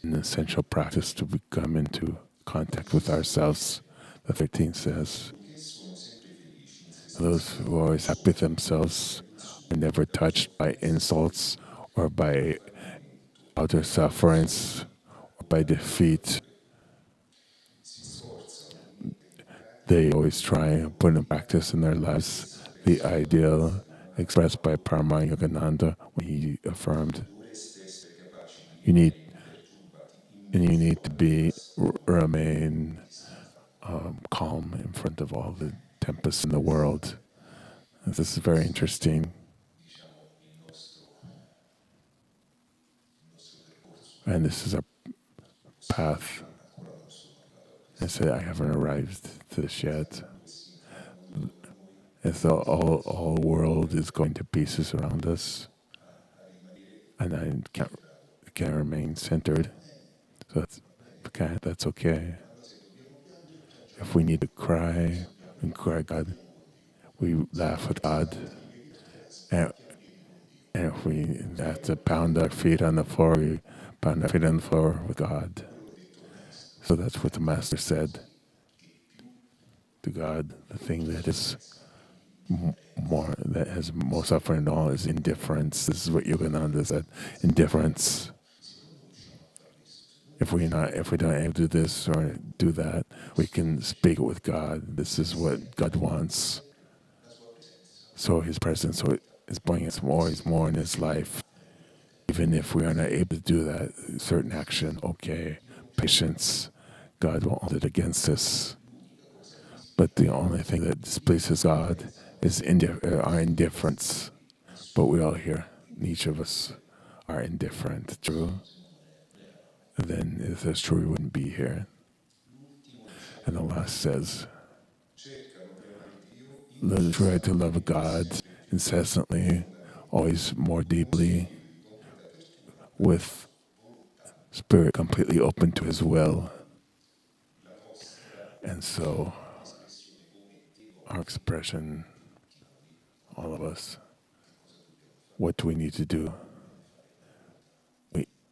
essential practice to come into contact with ourselves. The 13th says, those who are always happy with themselves are never touched by insults or by outer sufferings or by defeat. They always try and put in practice in their lives the ideal expressed by Paramhansa Yogananda when he affirmed, you need to remain calm in front of all the tempests in the world. And this is very interesting. And this is our path. I said, I haven't arrived to this yet. As though all world is going to pieces around us, and I can't remain centered. So that's okay. If we need to cry, we cry God. We laugh at God. And if we have to pound our feet on the floor, we pound our feet on the floor with God. So that's what the Master said to God. The thing that is that has more suffering than all is indifference. This is what Yogananda said, indifference. If we don't able to do this or do that, we can speak it with God. This is what God wants. So His presence is bringing us more in His life. Even if we are not able to do that certain action, okay, patience, God won't hold it against us. But the only thing that displeases God is our indifference. But we all here, each of us, are indifferent. True? And then if that's true, we wouldn't be here. And the last says, try to love God incessantly, always more deeply, with spirit completely open to His will. And so, our expression, all of us, what do we need to do?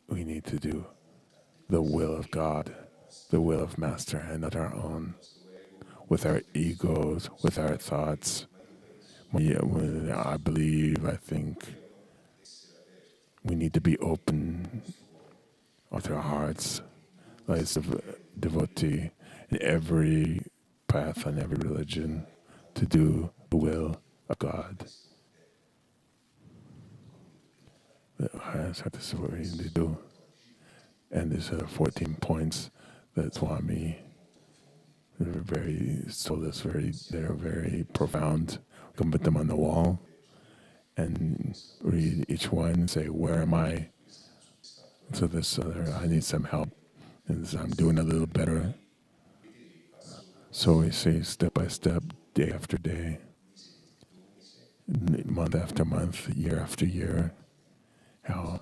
We need to do the will of God, the will of Master, and not our own, with our egos, with our thoughts. I believe, I think, we need to be open with our hearts, as a devotee in every path and every religion, to do the will of God. This is what we need to do. And these are the 14 points that Swami they're very profound. You can put them on the wall and read each one and say, where am I? So this other, I need some help. And this, I'm doing a little better. So we see step by step, day after day, month after month, year after year, how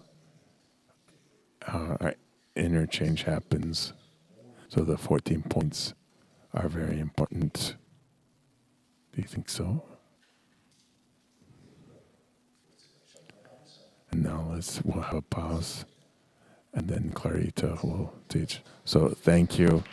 our interchange happens. So the 14 points are very important. Do you think so? And now we'll have a pause, and then Clarita will teach. So thank you.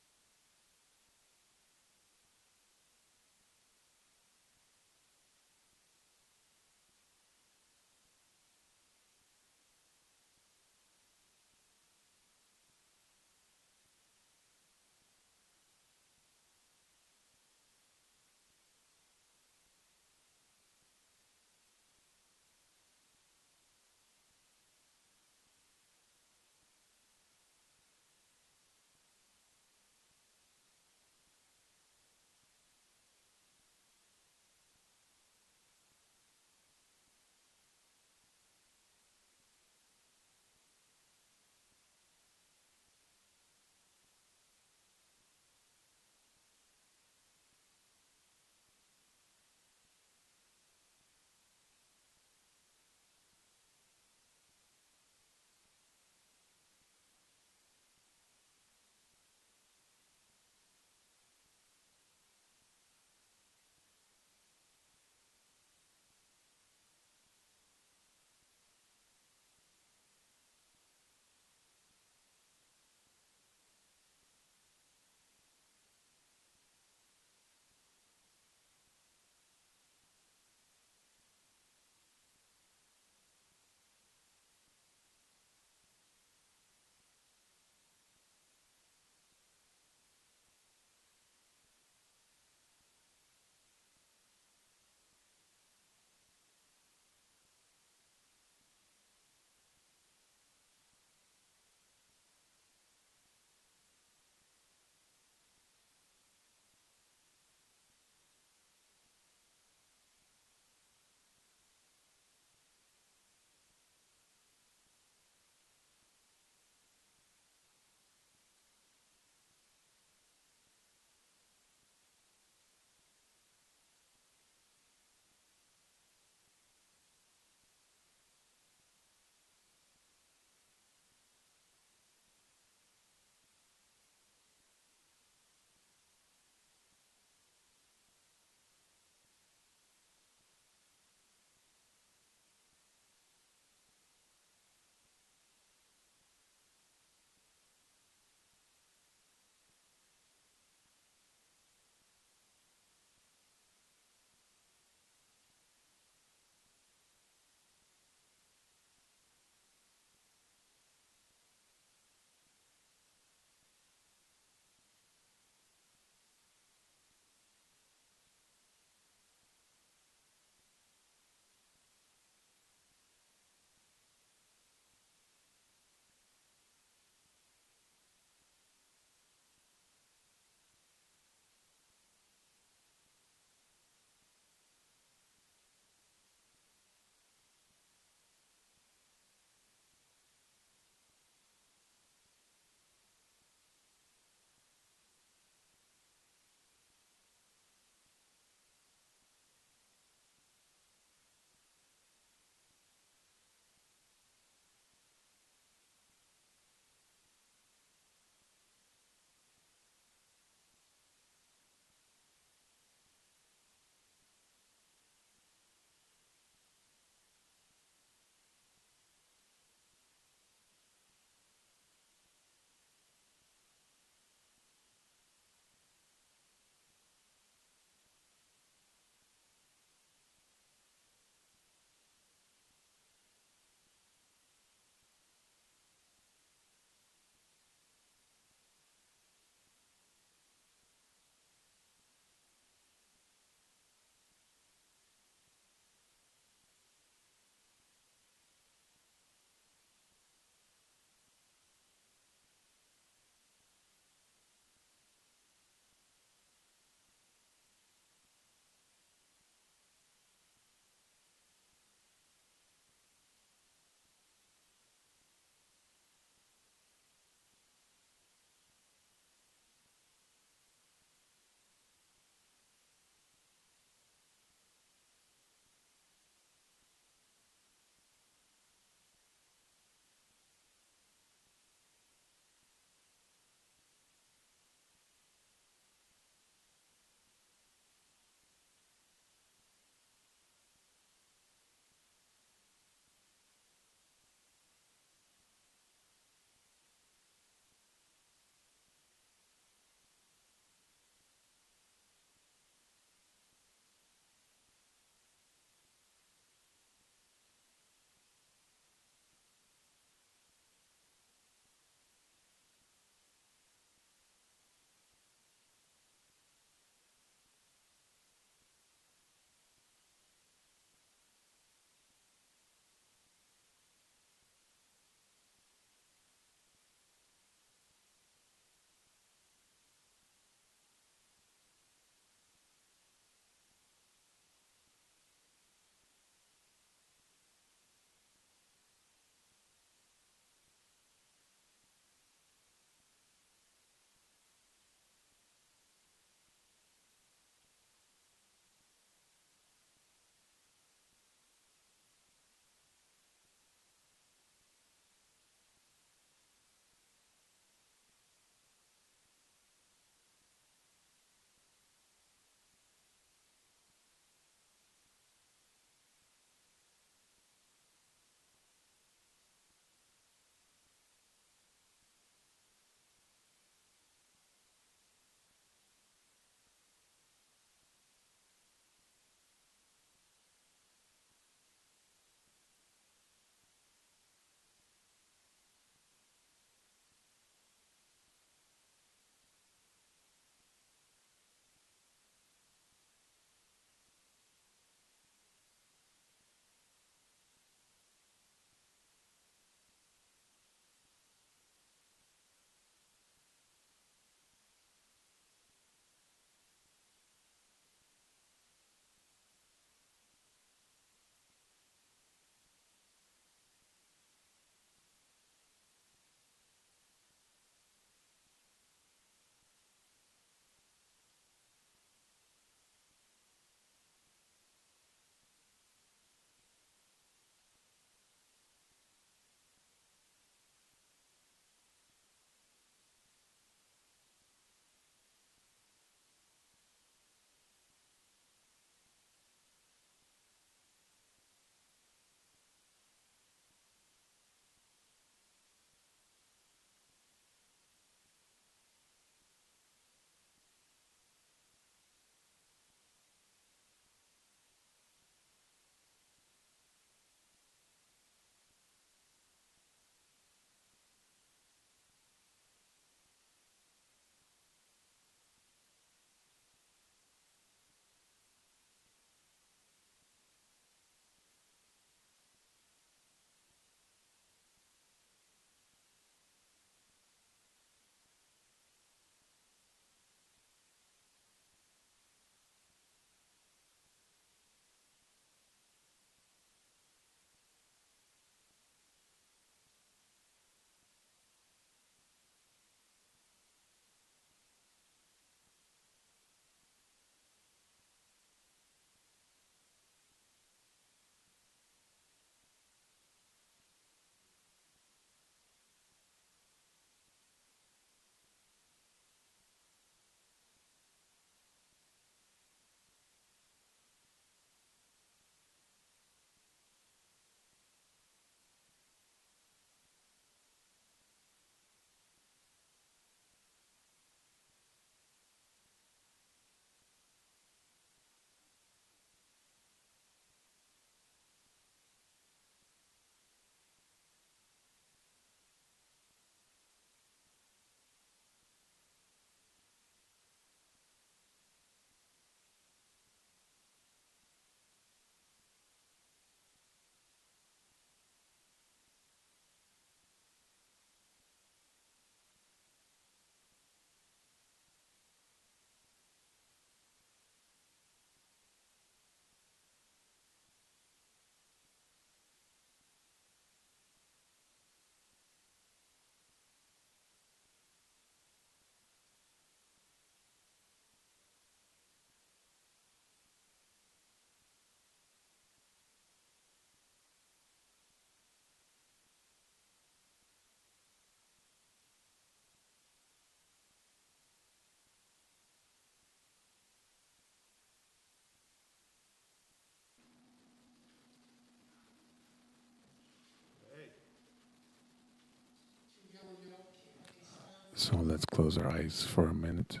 So let's close our eyes for a minute.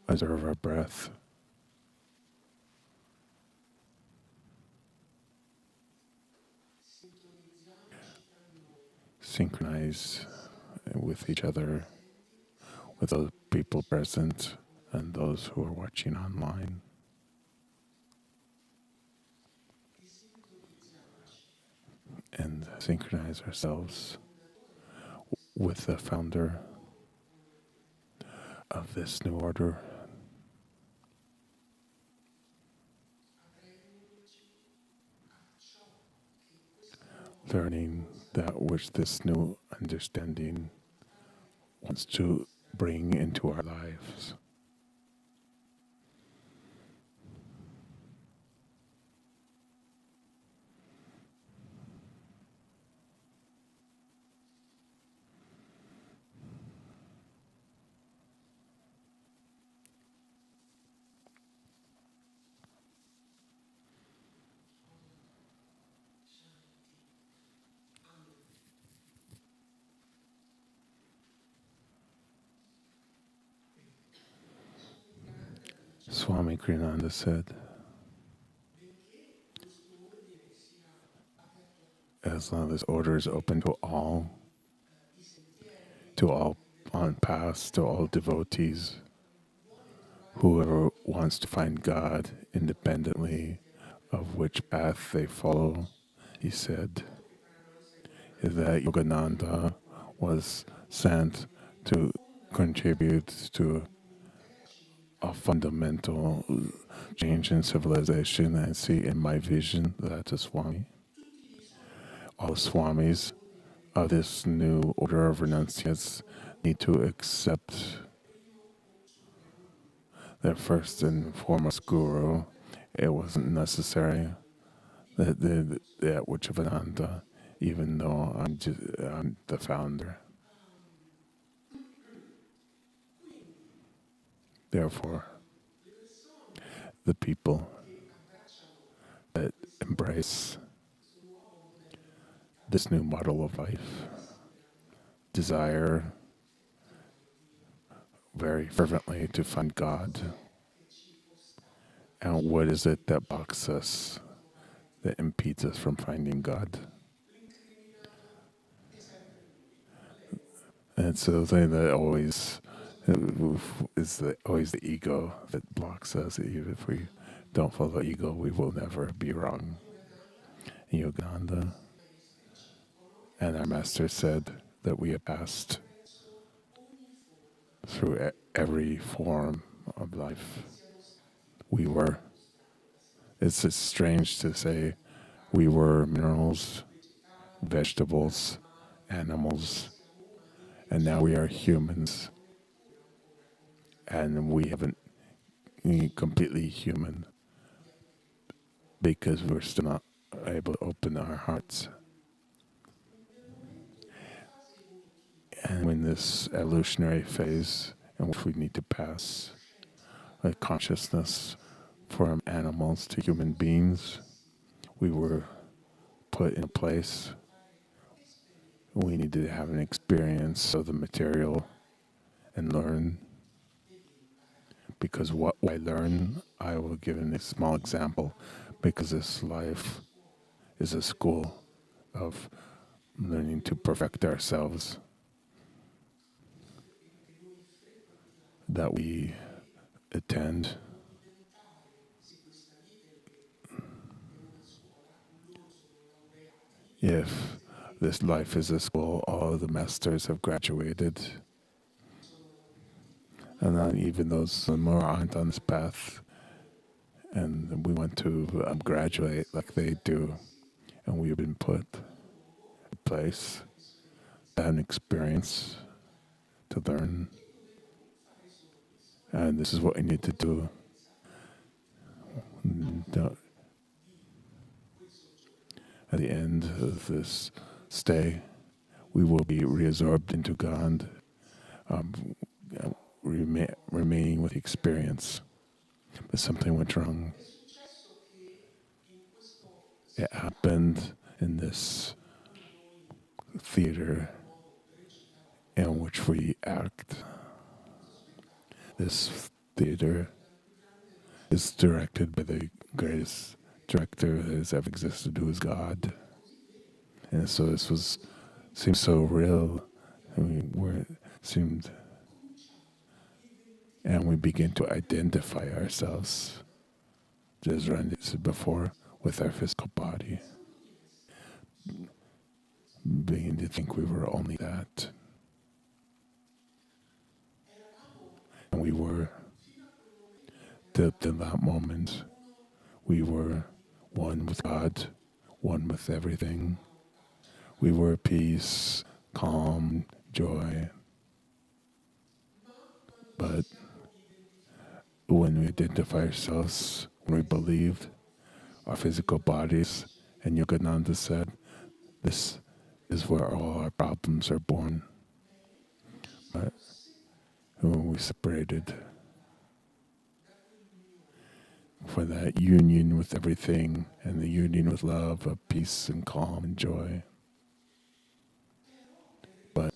Observe our breath. Synchronize with each other, with those people present and those who are watching online. And synchronize ourselves with the founder of this new order. Learning that which this new understanding wants to bring into our lives. Swami Kriyananda said, as long as order is open to all on paths, to all devotees, whoever wants to find God independently of which path they follow, he said, is that Yogananda was sent to contribute to a fundamental change in civilization. And see, in my vision, that is Swami. All Swamis of this new order of renunciates need to accept their first and foremost guru. It wasn't necessary that 𝗙𝗀𝗏𝗺𝗏 Ananda, even though I'm the founder. Therefore, the people that embrace this new model of life desire very fervently to find God. And what is it that blocks us, that impedes us from finding God? And it's the thing that always always the ego that blocks us. Even if we don't follow ego, we will never be wrong. Yogananda and our master said that we have passed through every form of life. It's just strange to say we were minerals, vegetables, animals, and now we are humans. And we haven't completely human because we're still not able to open our hearts. And in this evolutionary phase in which we need to pass a consciousness from animals to human beings, we were put in a place we need to have an experience of the material and learn. Because what I learn, I will give a small example, because this life is a school of learning to perfect ourselves, that we attend. If this life is a school, all of the masters have graduated, and not even those who aren't on this path, and we want to graduate like they do, and we've been put in place to have an experience, to learn, and this is what we need to do. At the end of this stay, we will be reabsorbed into God, remaining with the experience. But something went wrong. It happened in this theater which we act. This theater is directed by the greatest director that has ever existed, who is God. And so this seemed so real. And we begin to identify ourselves, as Randy said before, with our physical body. Beginning to think we were only that. And we were, till that moment, we were one with God, one with everything. We were peace, calm, joy. But when we identify ourselves, when we believed our physical bodies, and Yogananda said, this is where all our problems are born. But when we separated for that union with everything and the union with love of peace and calm and joy. But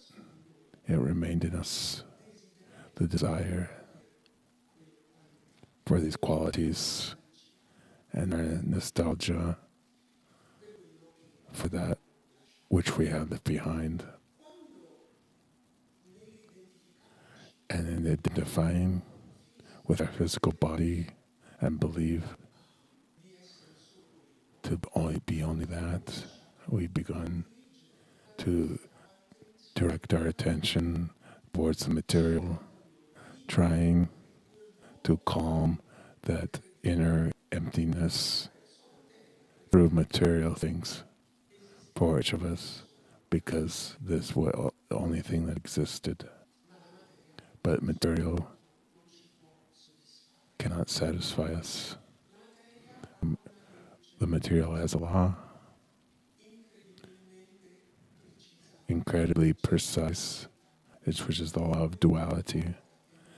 it remained in us the desire for these qualities and our nostalgia for that which we have left behind. And in identifying with our physical body and believe to be only that, we've begun to direct our attention towards the material, trying to calm that inner emptiness through material things for each of us, because this was the only thing that existed. But material cannot satisfy us. The material has a law, incredibly precise, which is the law of duality.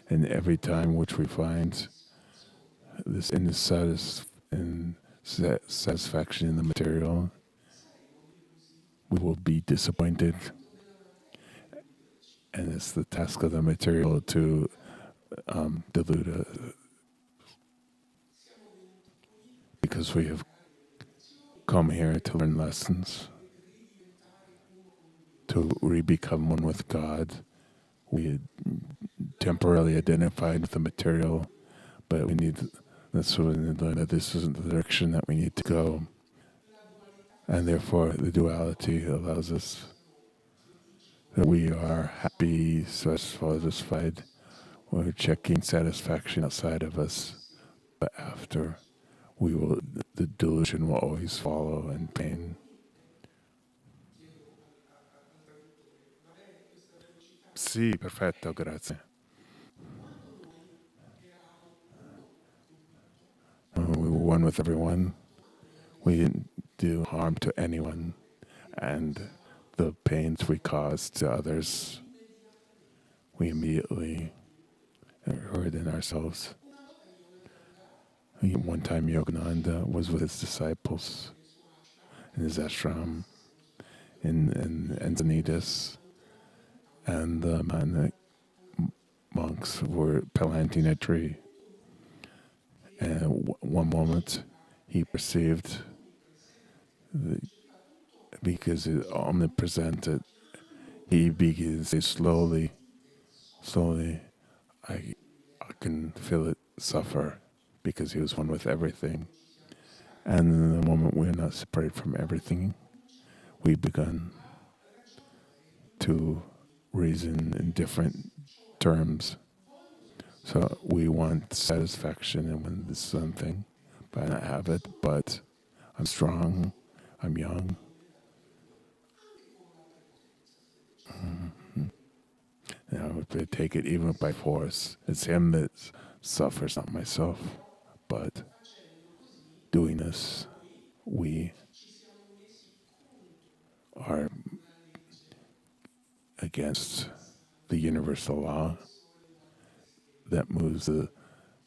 And every time which we find this satisfaction in the material, we will be disappointed. And it's the task of the material to delude us, because we have come here to learn lessons, to re-become one with God. We temporarily identified with the material, but that's what we need to learn, that this isn't the direction that we need to go. And therefore, the duality allows us that we are happy, satisfied. We're checking satisfaction outside of us, but after, the delusion will always follow and pain. Sì, perfetto, grazie. We were one with everyone. We didn't do harm to anyone, and the pains we caused to others, we immediately heard in ourselves. One time Yogananda was with his disciples in his ashram in Encinitas, and the monks were planting a tree. And one moment he perceived, because it's omnipresent, he begins to say, slowly, I can feel it suffer, because he was one with everything. And in the moment we are not separated from everything, we begun to reason in different terms. So we want satisfaction and want this something, but I don't have it, but I'm strong, I'm young. And I would take it even by force. It's him that suffers, not myself. But doing this, we are against the universal law that moves the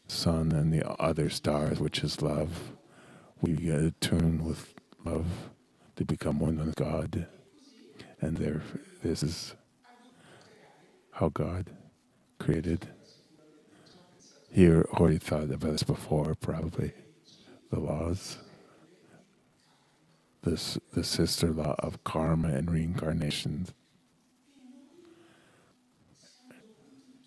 sun and the other stars, which is love. We get attuned with love to become one with God. And this is how God created. He already thought about this before, probably. The laws, the sister law of karma and reincarnation.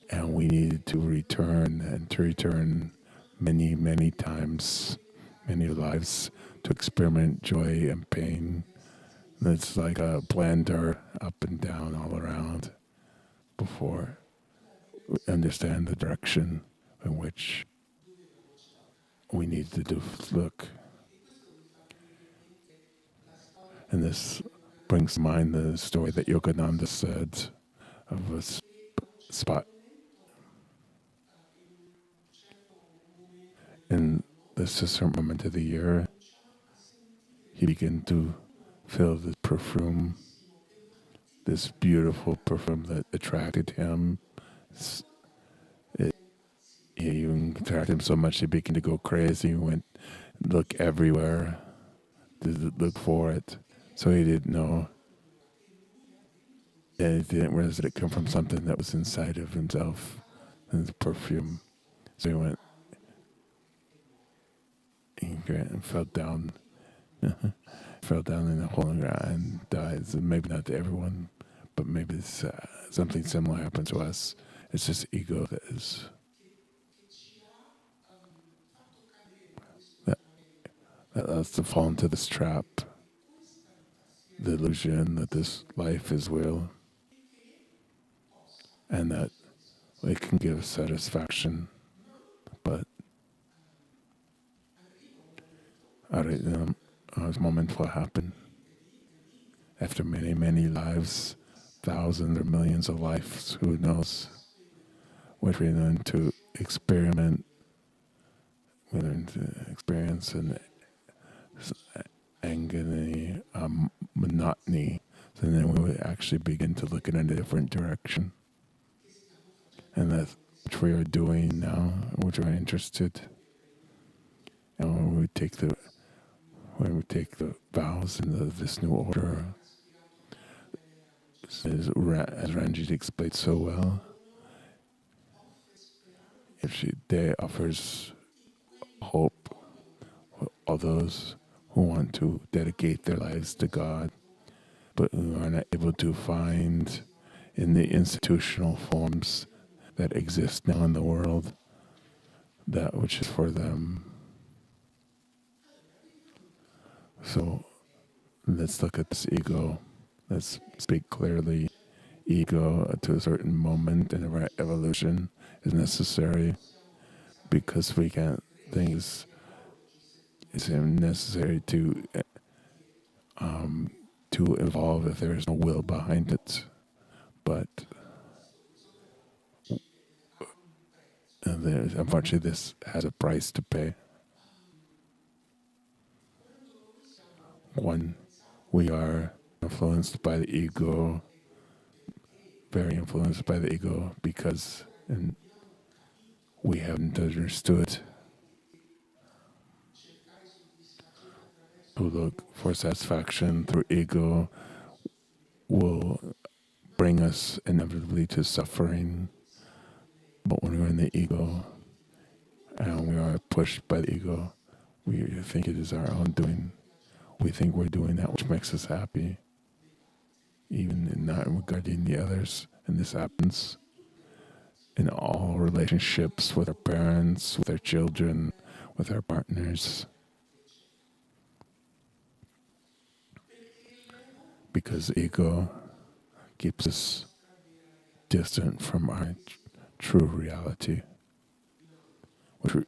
And we needed to return, and to return many, many times, many lives, to experiment joy and pain. It's like a blender, up and down, all around, before we understand the direction in which we need to look. And this brings to mind the story that Yogananda said of a spot in the certain moment of the year. He began to feel the perfume, this beautiful perfume that attracted him. It even attracted him so much he began to go crazy. He went look everywhere to look for it. So he didn't know. And he didn't realize that it came from something that was inside of himself, and the perfume. So he went and fell down. Fell down in a hole in the ground and died. So maybe not to everyone, but maybe something similar happened to us. It's just ego that is that allows us to fall into this trap, the illusion that this life is real, and that it can give satisfaction, but a moment will happen after many, many lives, thousands or millions of lives, who knows, which we learn to experiment, we learn to experience an agony, monotony, so then we would actually begin to look in a different direction. And that's what we are doing now, which we're interested. And when we take the vows in this new order, as Ranjit explained so well, they offers hope for all those who want to dedicate their lives to God, but who are not able to find in the institutional forms that exist now in the world that which is for them. So let's look at this ego. Let's speak clearly. Ego, to a certain moment in our evolution, is necessary because we can't think it's necessary to evolve if there is no will behind it. But unfortunately, this has a price to pay. One, we are influenced by the ego, very influenced by the ego, because we haven't understood to look for satisfaction through ego will bring us inevitably to suffering. But when we're in the ego and we are pushed by the ego, we think it is our own doing. We think we're doing that which makes us happy, even in not regarding the others. And this happens in all relationships, with our parents, with our children, with our partners. Because ego keeps us distant from our true reality, which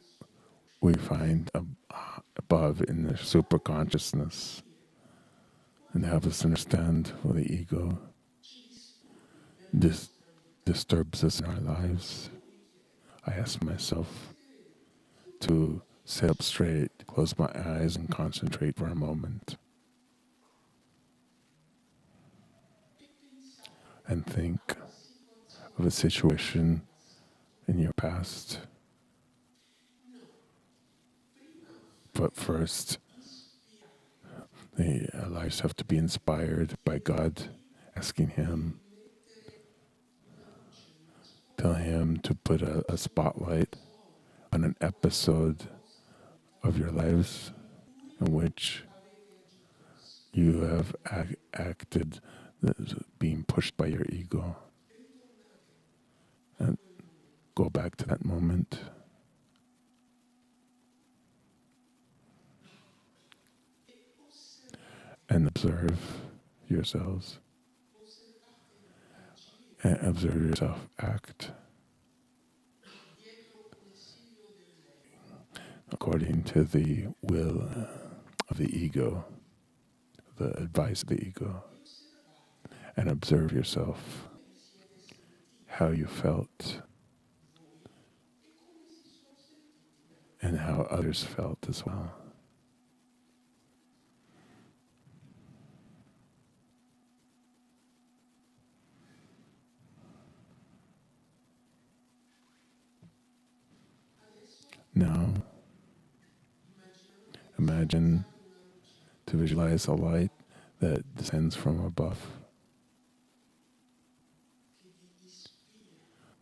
we find above in the super consciousness, and help us understand what the ego disturbs us in our lives. I ask myself to sit up straight, close my eyes, and concentrate for a moment, and think of a situation in your past. But first, allow yourself to be inspired by God, asking Him him to put a spotlight on an episode of your lives in which you have acted being pushed by your ego. And go back to that moment. And observe yourselves. And observe yourself act according to the will of the ego, the advice of the ego. And observe yourself, how you felt, and how others felt as well. Now, imagine to visualize a light that descends from above,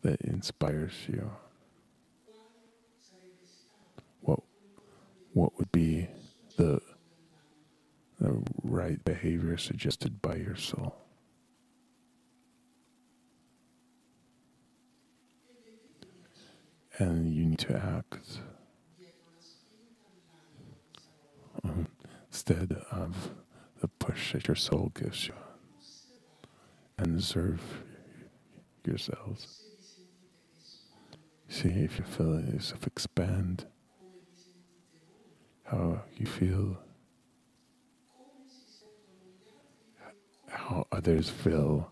that inspires you. What would be the right behavior suggested by your soul? And you need to act instead of the push that your soul gives you. And observe yourselves. See if you feel yourself expand, how you feel, how others feel,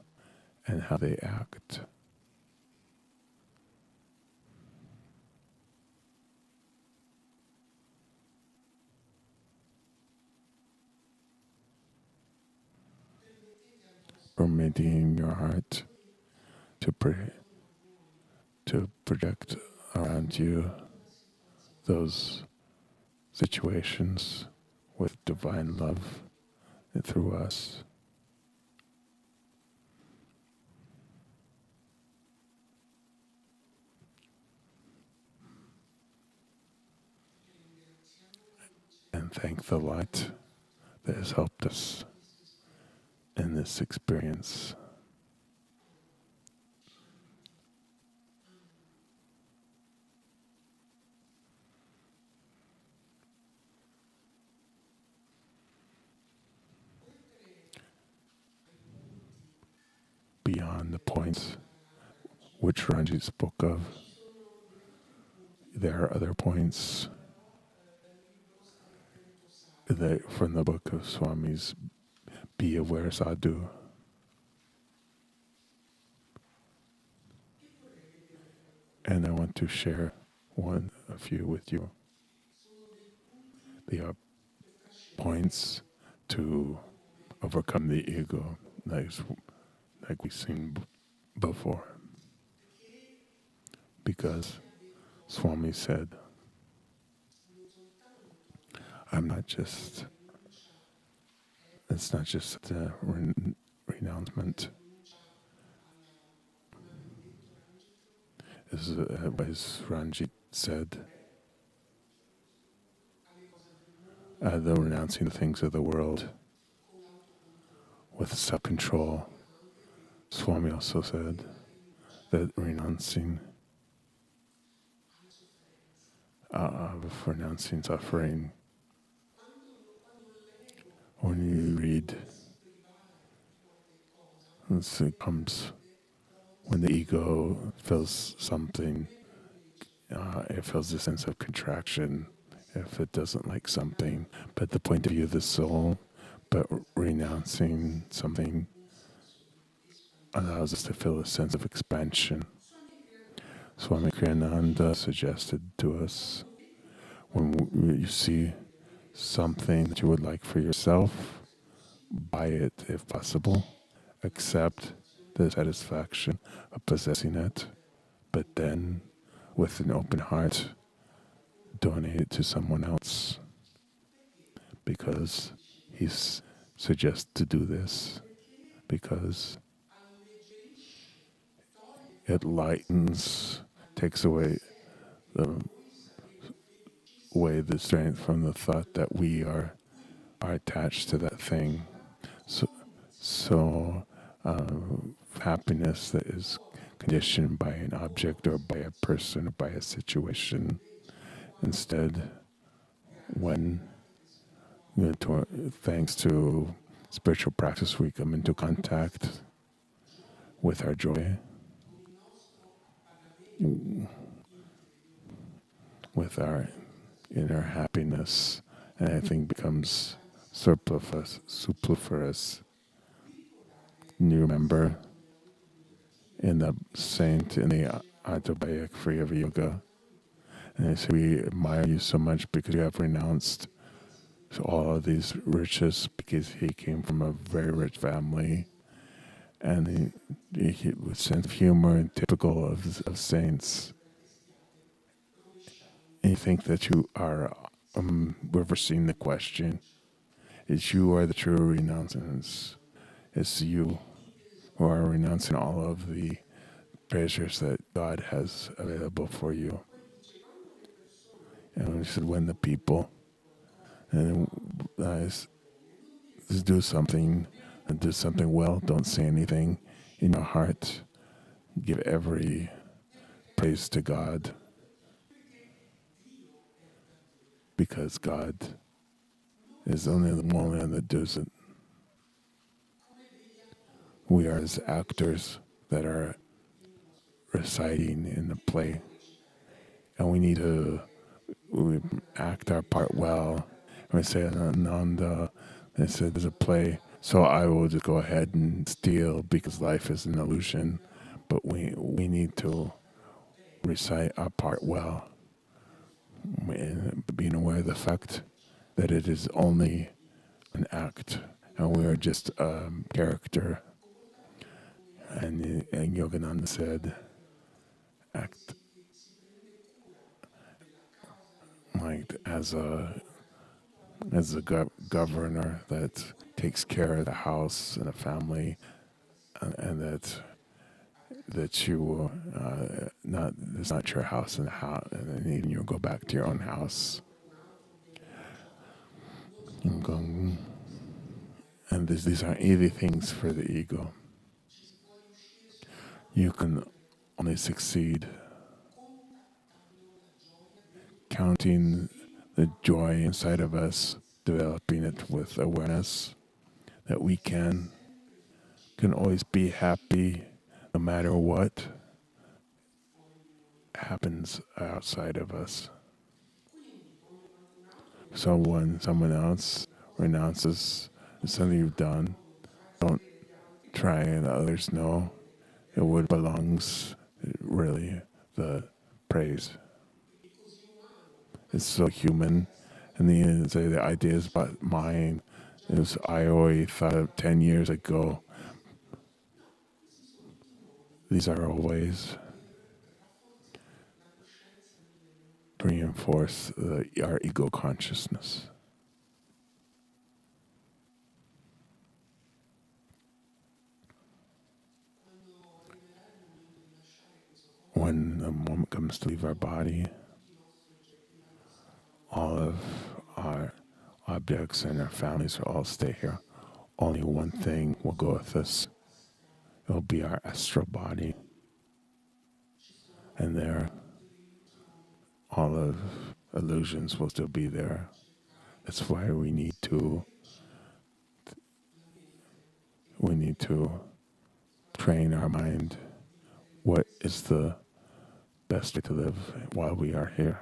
and how they act. Permitting your heart to project around you those situations with divine love through us. And thank the light that has helped us in this experience. Beyond the points which Ranji spoke of, there are other points that from the book of Swami's Be Aware Sadhu. And I want to share a few with you. They are points to overcome the ego, like we've seen before. Because Swami said, it's not just a renouncement. As Ranjit said, the renouncing the things of the world with self-control. Swami also said that renouncing suffering. When you read, it comes when the ego feels something, it feels a sense of contraction if it doesn't like something. But the point of view of the soul, but renouncing something allows us to feel a sense of expansion. Swami Ananda suggested to us, when you see something that you would like for yourself, buy it if possible. Accept the satisfaction of possessing it, but then, with an open heart, donate it to someone else. Because he suggests to do this, because It lightens, takes away the strength from the thought that we are attached to that thing. So happiness that is conditioned by an object or by a person or by a situation. Instead, when thanks to spiritual practice, we come into contact with our joy, with our inner happiness, and everything becomes superfluous. You remember in the saint in the autobiography of yoga, and they say, we admire you so much because you have renounced all of these riches, because he came from a very rich family, and he with sense of humor and typical of saints. And you think that you are reversing the question. Is you are the true renouncers. It's you who are renouncing all of the treasures that God has available for you. And he said, when the people just do something and do something well, don't say anything in your heart. Give every praise to God, because God is only the one that does it. We are as actors that are reciting in the play, and we need to act our part well. And we say, Ananda, they said there's a play, so I will just go ahead and steal because life is an illusion. But we need to recite our part well, and being aware of the fact that it is only an act, and we are just a character. And Yogananda said, act like as a governor that takes care of the house and the family, and that you it's not your house and then you'll go back to your own house. And these aren't easy things for the ego. You can only succeed counting the joy inside of us, developing it with awareness that we can always be happy no matter what happens outside of us. So when someone else renounces something you've done, don't try and let others know. It would belongs really the praise. It's so human, and the ideas about mine is I always thought of 10 years ago. These are always to reinforce our ego consciousness. When the moment comes to leave our body, all of our objects and our families will all stay here. Only one thing will go with us. It will be our astral body. And there, all of illusions will still be there. That's why we need to train our mind. What is the best way to live while we are here?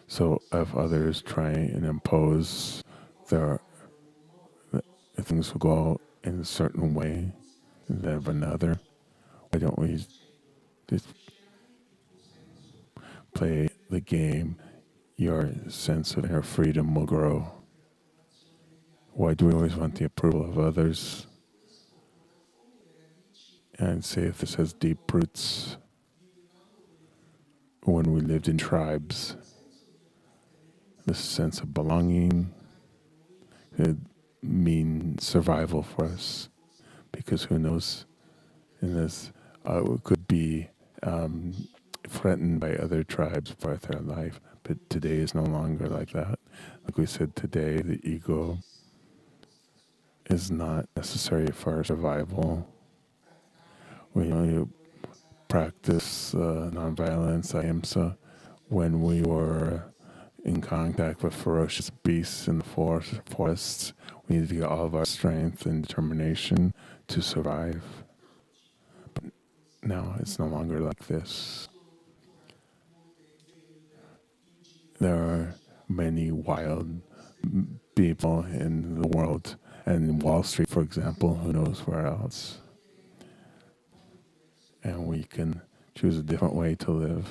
So if others try and impose things will go in a certain way instead of another, why don't we just play the game? Your sense of inner freedom will grow. Why do we always want the approval of others? And say if this has deep roots, when we lived in tribes, this sense of belonging, mean survival for us, because who knows, in this, we could be threatened by other tribes for their life. But today is no longer like that. Like we said, today the ego is not necessary for our survival. We practice nonviolence, ahimsa, when we were in contact with ferocious beasts in the forests. We need to get all of our strength and determination to survive. But now it's no longer like this. There are many wild people in the world, and in Wall Street, for example, who knows where else. And we can choose a different way to live.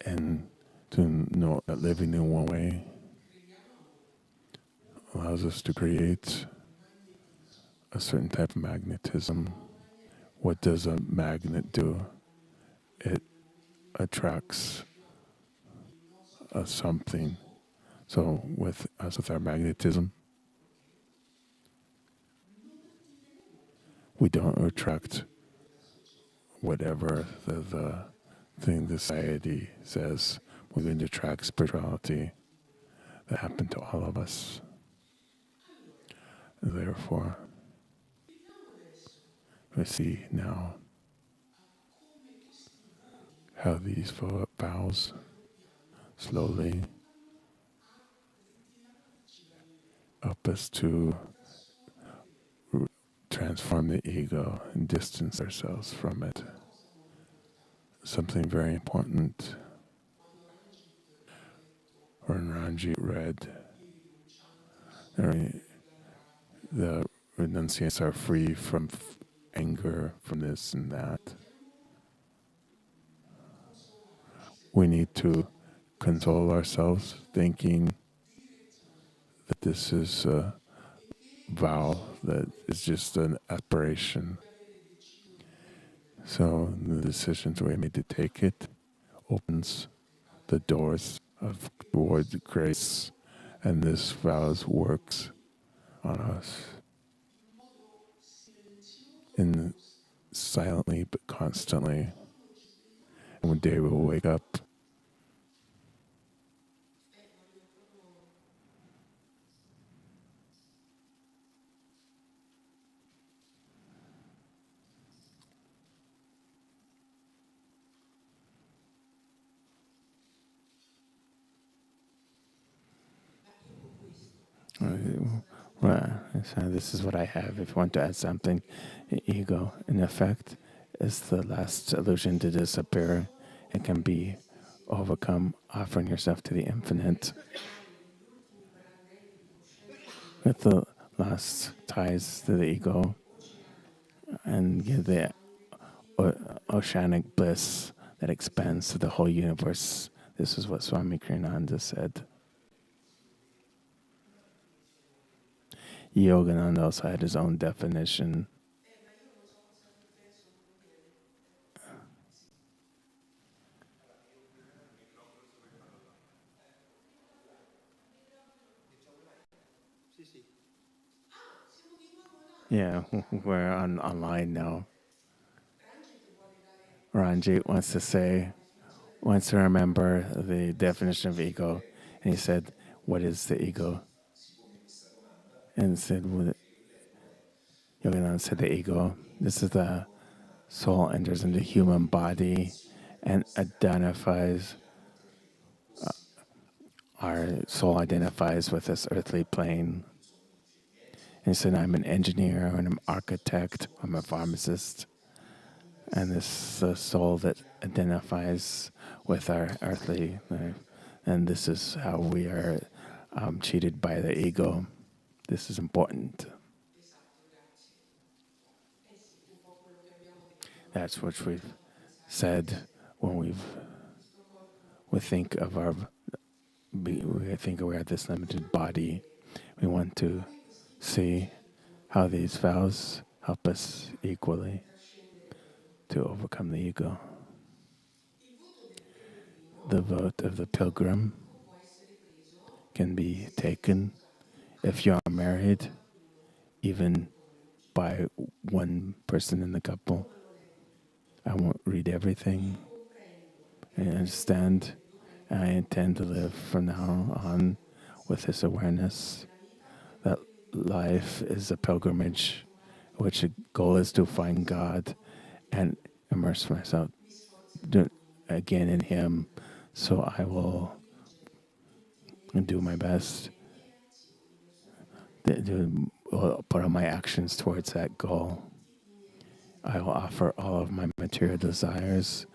And to know that living in one way allows us to create a certain type of magnetism. What does a magnet do? It attracts something. So with us, with our magnetism, we don't attract whatever the thing the society says. We're going to attract spirituality that happened to all of us. Therefore, we see now how these vows slowly help us to transform the ego and distance ourselves from it. Something very important. When Ranjit read, the renunciates are free from anger, from this and that. We need to console ourselves, thinking that this is a vow that is just an aspiration. So the decisions we made to take it opens the doors of towards grace, and this vows works on us in silently but constantly. And one day we'll wake up Well, so this is what I have. If you want to add something, ego, in effect, is the last illusion to disappear. It can be overcome, offering yourself to the infinite. With the last ties to the ego, and give the oceanic bliss that expands to the whole universe. This is what Swami Kriyananda said. Yogananda also had his own definition. Yeah, we're online now. Ranjit wants to remember the definition of ego. And he said, what is the ego? And said, Yogananda said the ego, this is the soul enters into human body and identifies, our soul identifies with this earthly plane. And he said, I'm an engineer, I'm an architect, I'm a pharmacist. And this the soul that identifies with our earthly life. And this is how we are cheated by the ego. This is important. That's what we've said when we think of we think we're at this limited body. We want to see how these vows help us equally to overcome the ego. The vote of the pilgrim can be taken. If you are married, even by one person in the couple, I won't read everything. I understand. I intend to live from now on with this awareness that life is a pilgrimage, which the goal is to find God and immerse myself again in Him. So I will do my best to put on my actions towards that goal. I will offer all of my material desires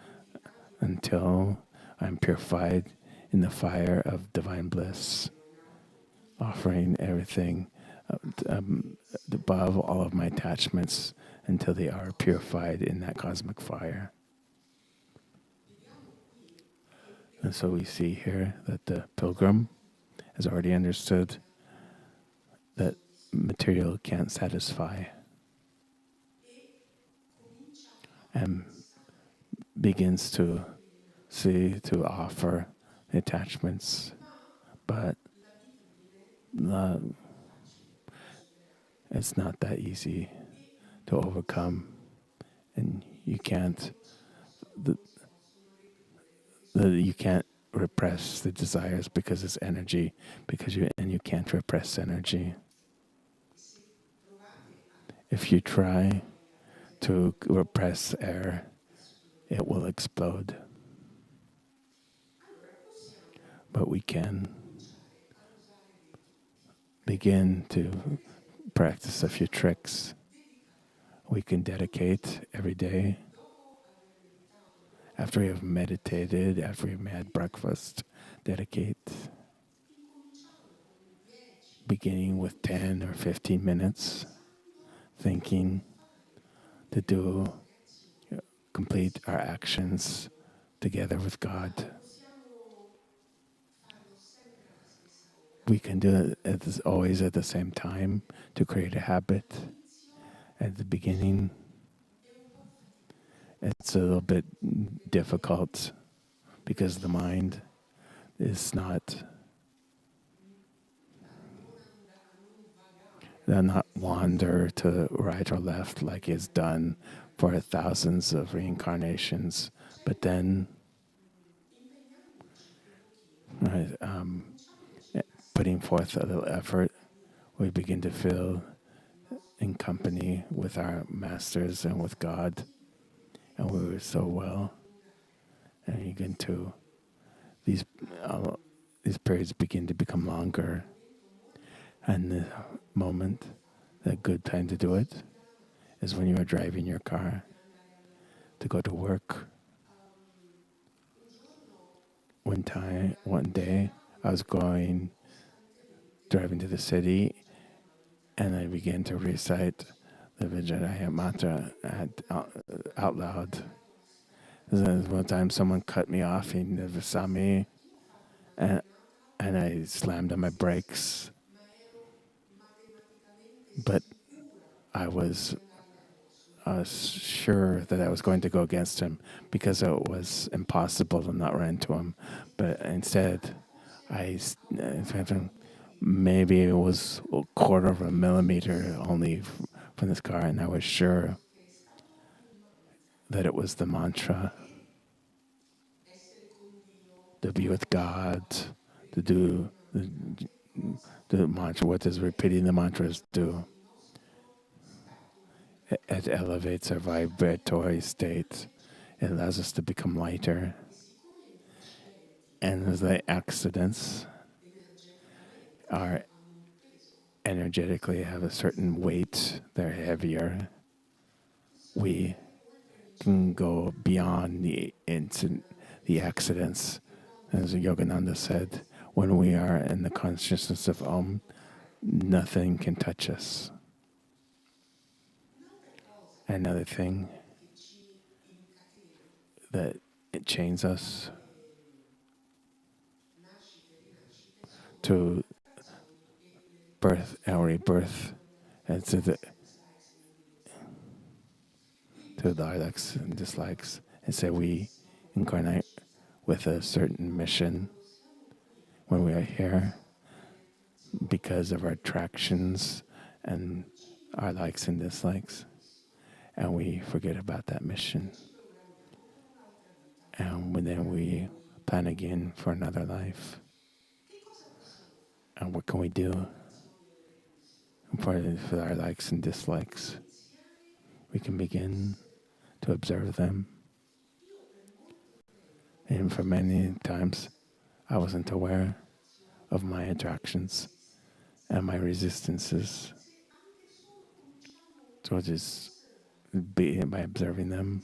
until I'm purified in the fire of divine bliss, offering everything above all of my attachments until they are purified in that cosmic fire. And so we see here that the pilgrim has already understood that material can't satisfy and begins to see, to offer the attachments, but it's not that easy to overcome, and you can't you can't repress the desires because it's energy, and you can't repress energy. If you try to repress air, it will explode. But we can begin to practice a few tricks. We can dedicate every day. After we have meditated, after we've had breakfast, dedicate. Beginning with 10 or 15 minutes, thinking to complete our actions together with God. We can do it always at the same time to create a habit. At the beginning, it's a little bit difficult because the mind is not wander to right or left like it's done for thousands of reincarnations. But then, putting forth a little effort, we begin to feel in company with our masters and with God, and we were so well. And you begin to these periods begin to become longer, and the moment, the good time to do it, is when you are driving your car to go to work. One day, I was driving to the city, and I began to recite the Vijaya mantra out loud. One time someone cut me off, he never saw me, and I slammed on my brakes. But I was sure that I was going to go against him because it was impossible to not run into him. But instead, maybe it was a quarter of a millimeter only from this car, and I was sure that it was the mantra to be with God, to do the mantra. What does repeating the mantras do? It elevates our vibratory state. It allows us to become lighter. And as the accidents are energetically have a certain weight, they're heavier, we can go beyond the accidents. As Yogananda said, when we are in the consciousness of Om, nothing can touch us. Another thing that it chains us to birth and rebirth, and to the likes and dislikes, and say we incarnate with a certain mission when we are here, because of our attractions and our likes and dislikes. And we forget about that mission. And then we plan again for another life. And what can we do for our likes and dislikes? We can begin to observe them. And for many times, I wasn't aware of my attractions and my resistances. So just by observing them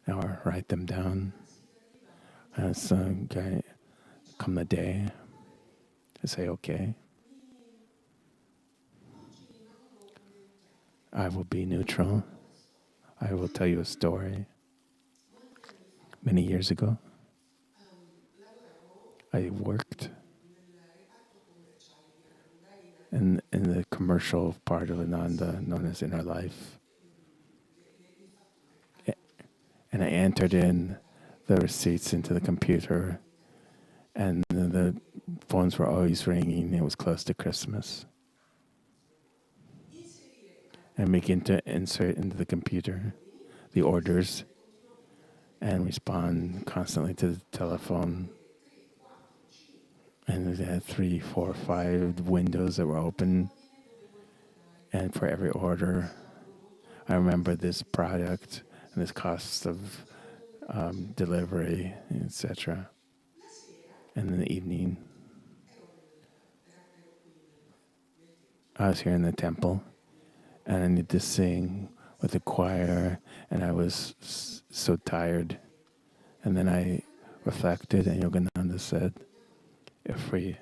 or write them down. As come the day, I say, okay, I will be neutral. I will tell you a story. Many years ago, I worked in the commercial part of Ananda, known as Inner Life. And I entered in the receipts into the computer, and the phones were always ringing. It was close to Christmas. And begin to insert into the computer the orders and respond constantly to the telephone. And they had 3, 4, 5 windows that were open. And for every order, I remember this product and this cost of delivery, etc. And in the evening, I was here in the temple, and I needed to sing with the choir, and I was so tired. And then I reflected, and Yogananda said, if we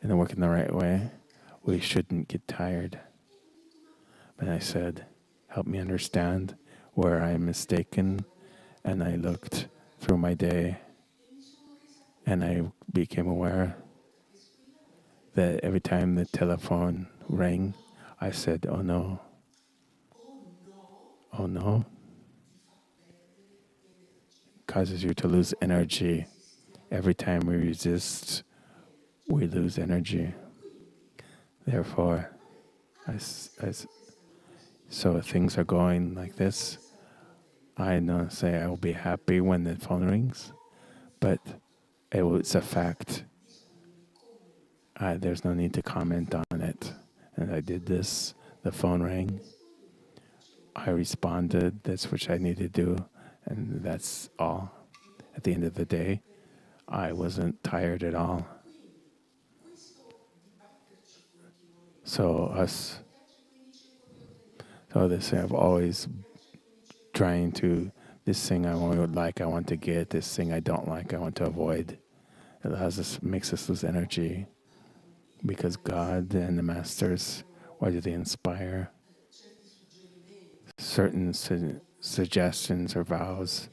work in the right way, we shouldn't get tired. And I said, help me understand where I am mistaken. And I looked through my day, and I became aware that every time the telephone rang, I said, oh no, oh no. Causes you to lose energy. Every time we resist, we lose energy. Therefore, so if things are going like this, I don't say I will be happy when the phone rings, but it's a fact. There's no need to comment on it. And I did this, the phone rang, I responded, that's what I need to do, and that's all. At the end of the day, I wasn't tired at all. So this thing I've always trying to, this thing I want to get, this thing I don't like, I want to avoid. It makes us lose energy, because God and the masters, why do they inspire certain suggestions or vows?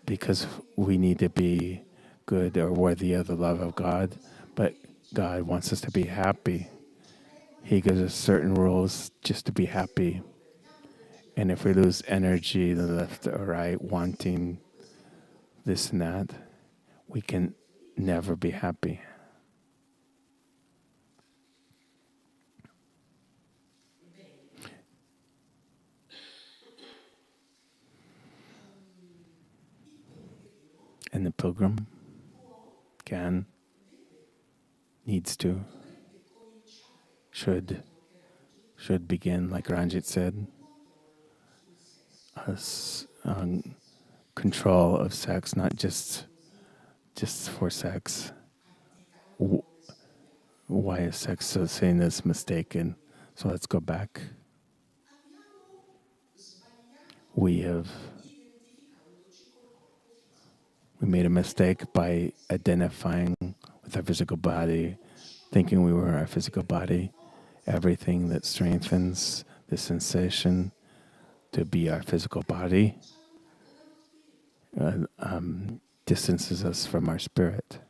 Because we need to be good or worthy of the love of God, but God wants us to be happy. He gives us certain rules just to be happy. And if we lose energy, the left or right, wanting this and that, we can never be happy. And the pilgrim needs to, should begin, like Ranjit said, control of sex, not just for sex. Why is sex so seen as mistaken? So let's go back. We made a mistake by identifying with our physical body, thinking we were our physical body. Everything that strengthens the sensation to be our physical body distances us from our spirit.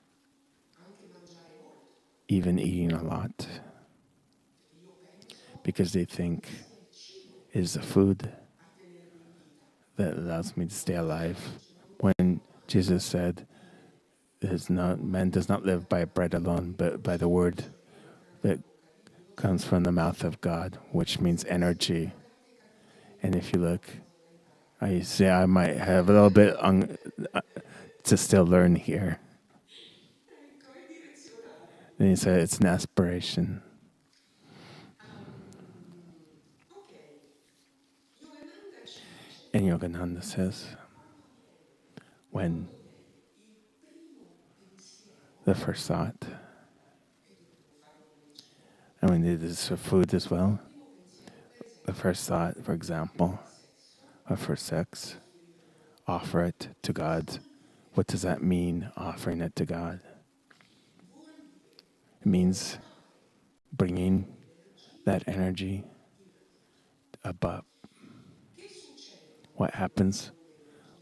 Even eating a lot, because they think it is the food that allows me to stay alive. When Jesus said, man does not live by bread alone, but by the word that comes from the mouth of God, which means energy. And if you look, I say I might have a little bit to still learn here. And he said it's an aspiration. And Yogananda says, when the first thought, and we need this for food as well. The first thought, for example, for sex, offer it to God. What does that mean, offering it to God? It means bringing that energy above. What happens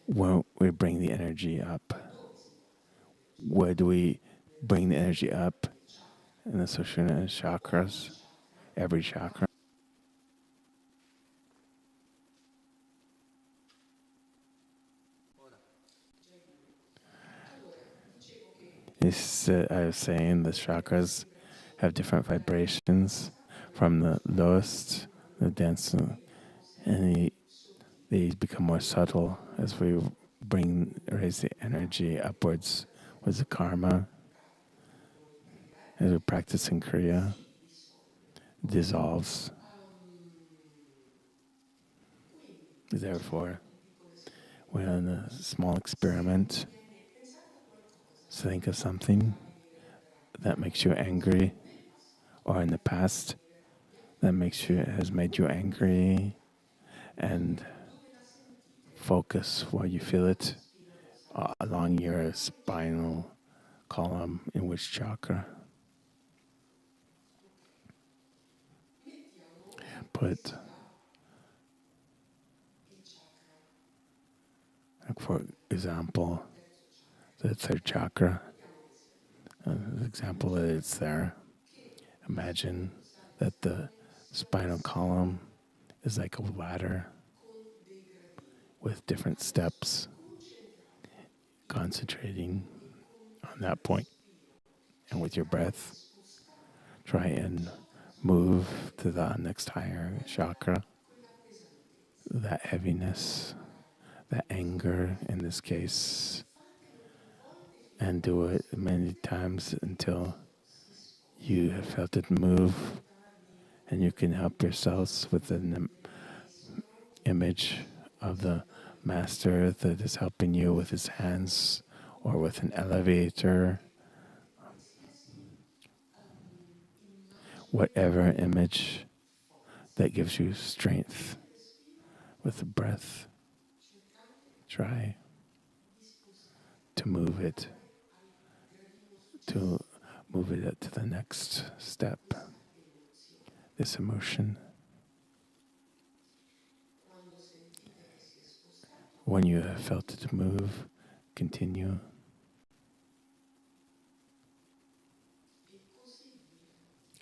when we bring the energy up? Where do we bring the energy up? In the Sushumna chakras, every chakra. I was saying the chakras have different vibrations from the lowest, the dense, and they become more subtle as we raise the energy upwards with the karma. As we practice in Kriya, dissolves. Therefore, we're in a small experiment. So think of something that makes you angry, or in the past that has made you angry, and focus while you feel it along your spinal column. In which chakra? Put, for example, the third chakra. The example that it's there. Imagine that the spinal column is like a ladder with different steps, concentrating on that point. And with your breath, try and move to the next higher chakra. That heaviness, that anger in this case, and do it many times until you have felt it move, and you can help yourselves with an image of the master that is helping you with his hands or with an elevator. Whatever image that gives you strength with the breath, try to move it to the next step. This emotion. When you have felt it move, continue.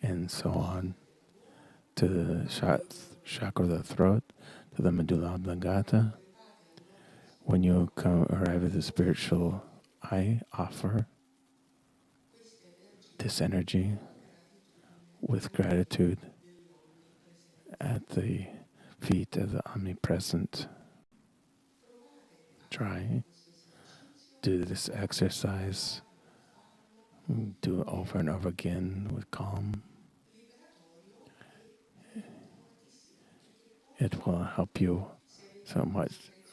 And so on to the chakra of the throat, to the medulla oblongata. When you arrive at the spiritual eye, offer this energy with gratitude at the feet of the omnipresent. Try, do this exercise, do it over and over again with calm. It will help you so much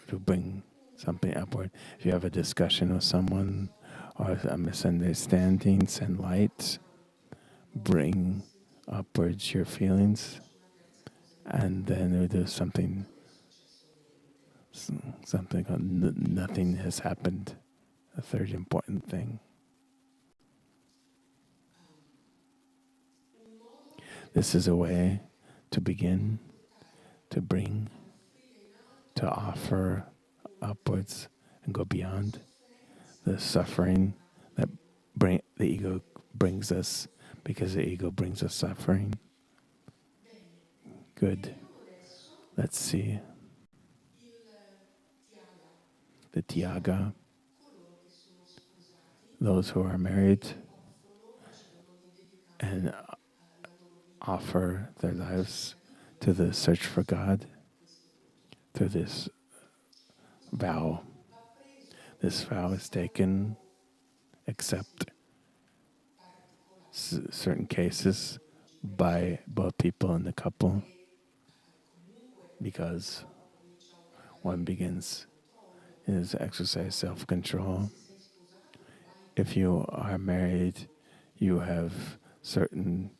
to bring something upward. If you have a discussion with someone or a misunderstanding, send light, bring upwards your feelings, and then we do something called nothing has happened, a third important thing. This is a way to begin, to bring, to offer upwards and go beyond the suffering that the ego brings us, because the ego brings us suffering. Good. Let's see. The Tyaga, those who are married and offer their lives to the search for God through this vow. This vow is taken except certain cases by both people in the couple, because one begins is exercise self-control. If you are married, you have certain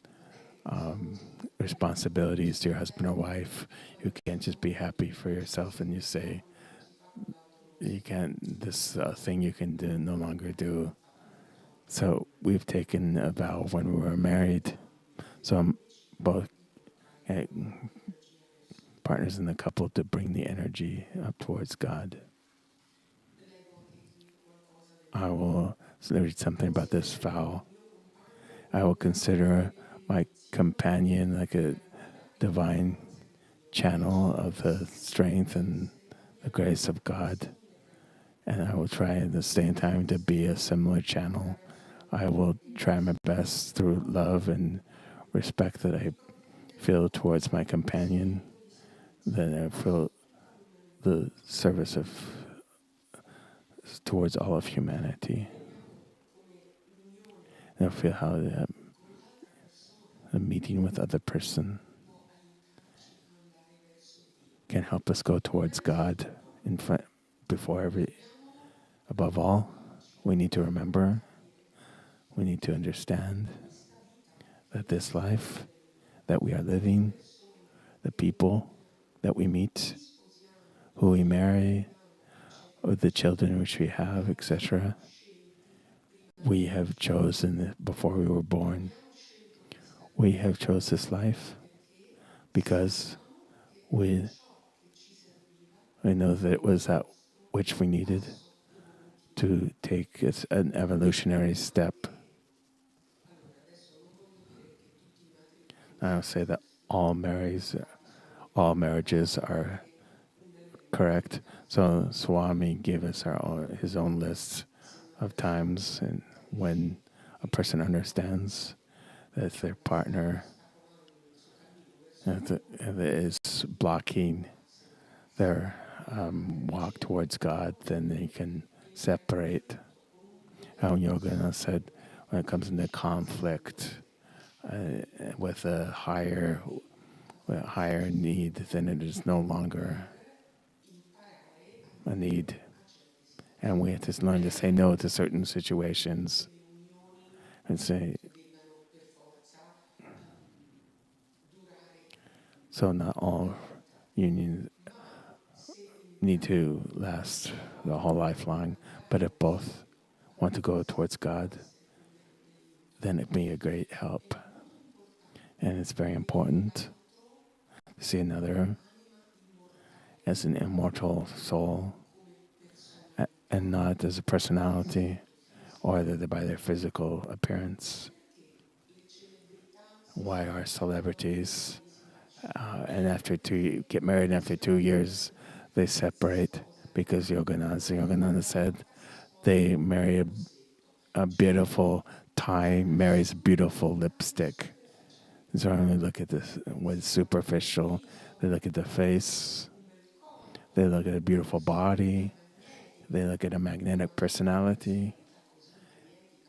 responsibilities to your husband or wife. You can't just be happy for yourself and you say, you can't, this thing you can do no longer do. So we've taken a vow when we were married. So both partners in the couple to bring the energy up towards God. I will read something about this vow. I will consider my companion like a divine channel of the strength and the grace of God. And I will try at the same time to be a similar channel. I will try my best through love and respect that I feel towards my companion, that I feel the service of towards all of humanity. And I feel how a meeting with other person can help us go towards God in front, above all. We need to remember, we need to understand that this life that we are living, the people that we meet, who we marry, or the children which we have, etc., we have chosen before we were born. We have chose this life because we know that it was that which we needed to take an evolutionary step. I don't say that all marriages are correct. So Swami gave us his own list of times and when a person understands that their partner is blocking their walk towards God, then they can separate. How Yogananda said, when it comes into conflict with a higher need, then it is no longer a need. And we have to learn to say no to certain situations and say, so not all unions need to last the whole lifelong, but if both want to go towards God, then it'd be a great help. And it's very important to see another as an immortal soul and not as a personality or by their physical appearance. Why are celebrities and get married, and after 2 years they separate? Because Yogananda said they marry a beautiful Thai marries beautiful lipstick. So when they look at this with superficial, they look at the face, they look at a beautiful body, they look at a magnetic personality,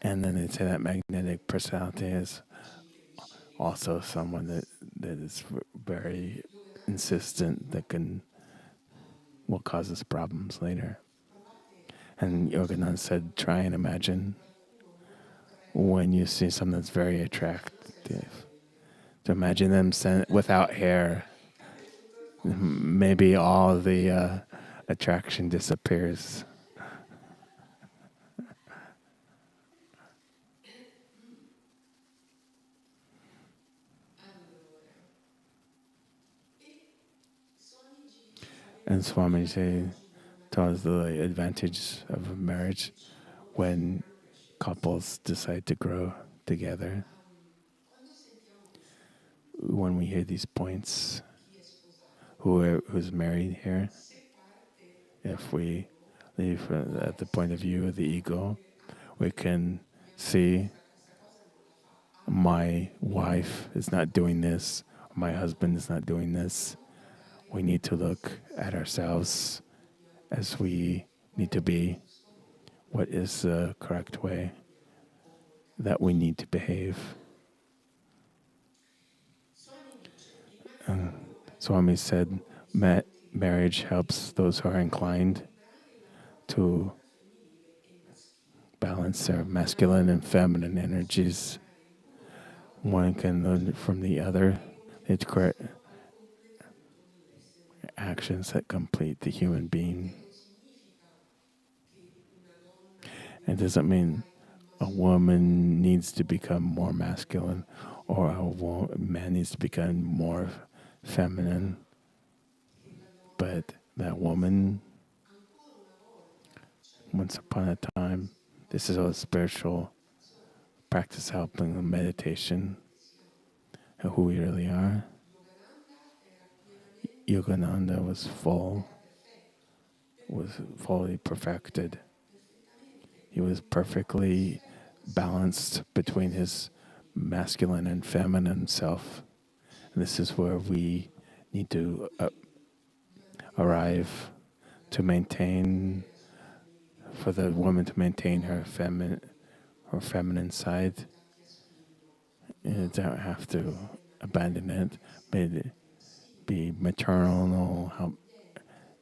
and then they say that magnetic personality is also someone that is very insistent, that will cause us problems later. And Yogananda said, try and imagine when you see someone that's very attractive, to imagine them without hair. Maybe all the attraction disappears. And Swamiji told us the advantage of a marriage when couples decide to grow together. When we hear these points, who's married here, if we leave at the point of view of the ego, We can see my wife is not doing this, my husband is not doing this. We need to look at ourselves as we need to be. What is the correct way that we need to behave? Swami said, marriage helps those who are inclined to balance their masculine and feminine energies. One can learn from the other. It's correct actions that complete the human being. It doesn't mean a woman needs to become more masculine or a man needs to become more feminine. But that woman, once upon a time, this is a spiritual practice helping meditation of who we really are. Yogananda was fully perfected. He was perfectly balanced between his masculine and feminine self. And this is where we need to arrive to maintain, for the woman to maintain her feminine side. You don't have to abandon it, but be maternal, help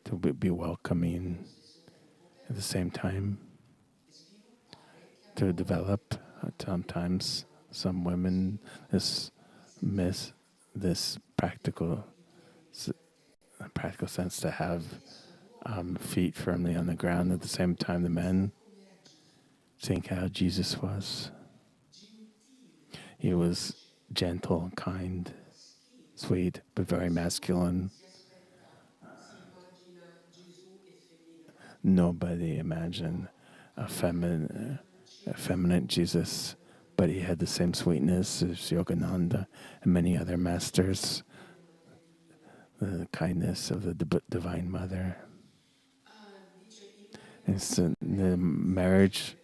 to be welcoming at the same time. To develop, sometimes some women miss this practical sense to have feet firmly on the ground. At the same time, the men think how Jesus was. He was gentle, kind, sweet, but very masculine. Nobody imagined a feminine Jesus, but he had the same sweetness as Yogananda and many other masters, the kindness of the Divine Mother. And so the marriage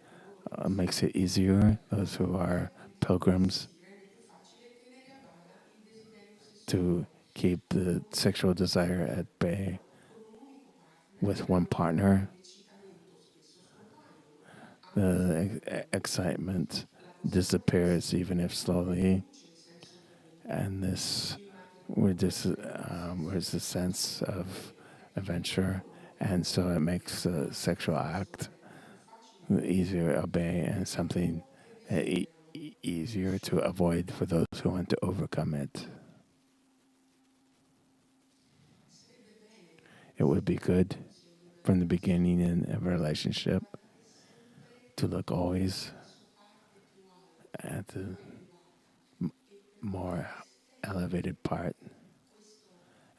makes it easier, those who are pilgrims, to keep the sexual desire at bay with one partner. The excitement disappears, even if slowly, and there's a sense of adventure, and so it makes the sexual act easier to obey and something easier to avoid for those who want to overcome it. It would be good from the beginning in a relationship to look always at the more elevated part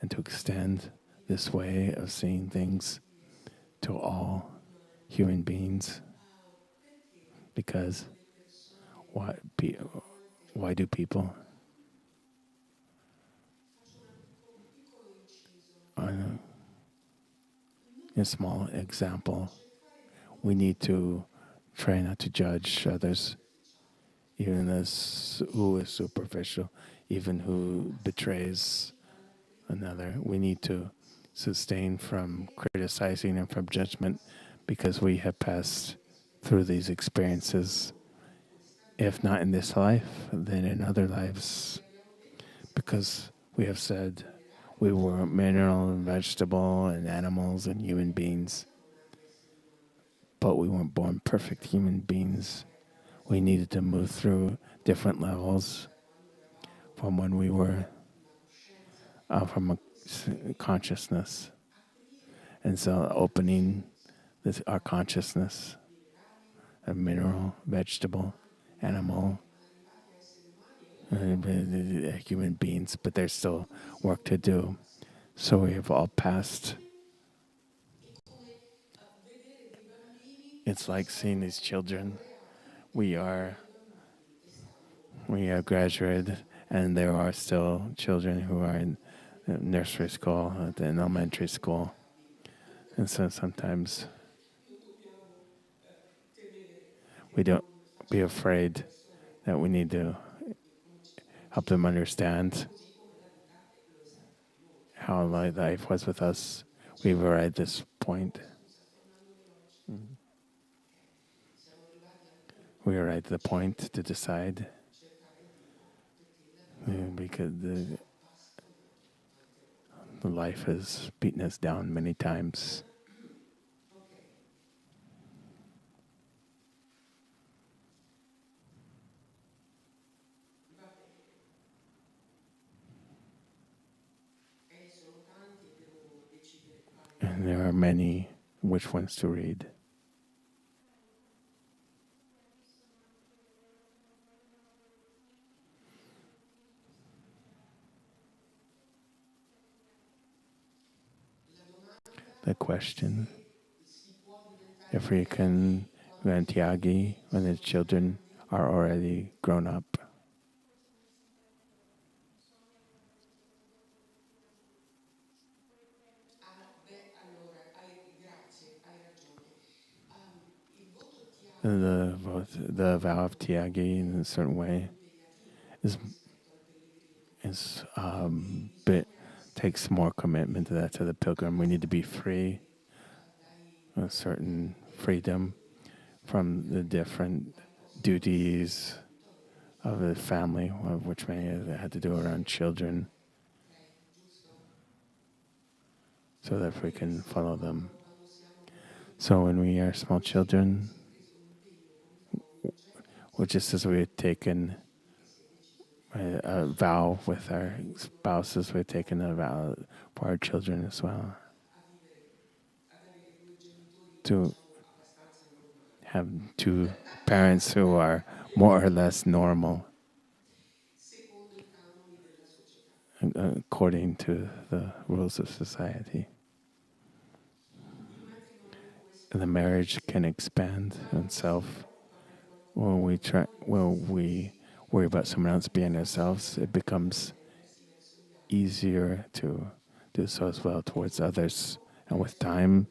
and to extend this way of seeing things to all human beings. Because why do people on a small example, we need to try not to judge others, even who is superficial, even who betrays another. We need to sustain from criticizing and from judgment, because we have passed through these experiences, if not in this life, then in other lives, because we have said we were mineral and vegetable and animals and human beings, but we weren't born perfect human beings. We needed to move through different levels from when we were from a consciousness. And so opening our consciousness of mineral, vegetable, animal, human beings, but there's still work to do. So we have all passed. It's like seeing these children. We have graduated, and there are still children who are in nursery school, in elementary school. And so sometimes We don't be afraid that we need to help them understand how life was with us. We've arrived at this point. We arrived at the point to decide because the life has beaten us down many times. And there are many, which ones to read. The question, if we can run Tyagi when the children are already grown up. The vow of Tyagi in a certain way takes more commitment to that, to the pilgrim. We need to be free, a certain freedom from the different duties of the family, of which many had to do around children, so that we can follow them. So when we are small children, just as we had taken a vow with our spouses, we had taken a vow for our children as well, to have two parents who are more or less normal, according to the rules of society. And the marriage can expand itself. When we worry about someone else beyond ourselves, it becomes easier to do so as well towards others, and with time,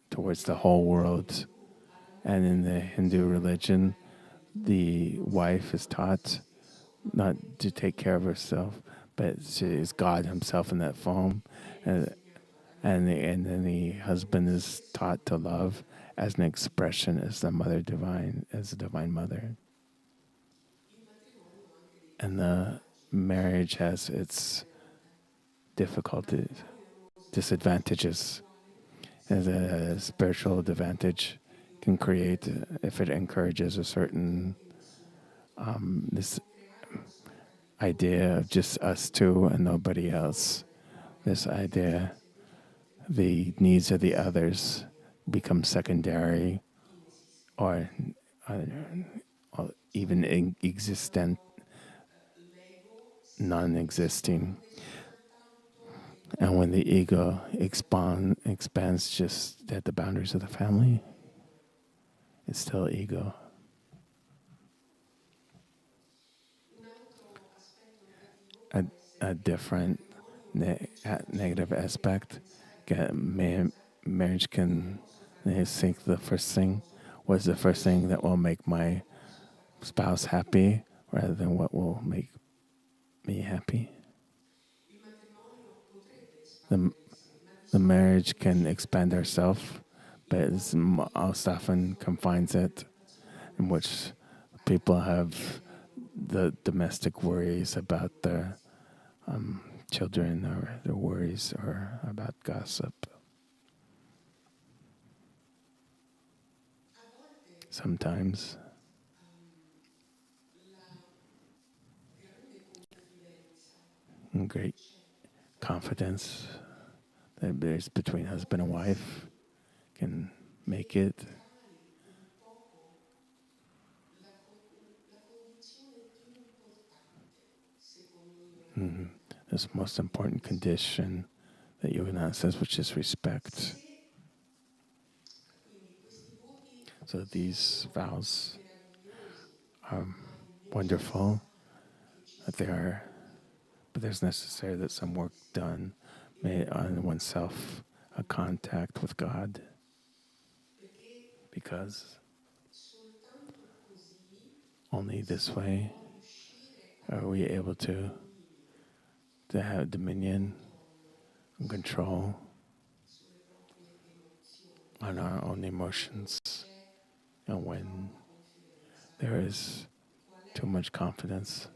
towards the whole world. And in the Hindu religion, the wife is taught not to take care of herself, but she is God Himself in that form, and then the husband is taught to love as an expression, as the Mother Divine, as the Divine Mother. And the marriage has its difficulties, disadvantages. And the spiritual advantage can create, if it encourages a certain this idea of just us two and nobody else. This idea, the needs of the others become secondary, or even existent, non-existing. And when the ego expands just at the boundaries of the family, it's still ego. A different negative aspect, marriage can think the first thing, what's the first thing that will make my spouse happy rather than what will make me happy. The marriage can expand ourselves, but it most often confines it, in which people have the domestic worries about their children, or their worries or about gossip. Sometimes great confidence that there's between husband and wife can make it. This most important condition that Yogananda says, which is respect. So these vows are wonderful, that they are, but there's necessary that some work done made on oneself, a contact with God, because Only this way are we able to have dominion and control on our own emotions. And when there is too much confidence,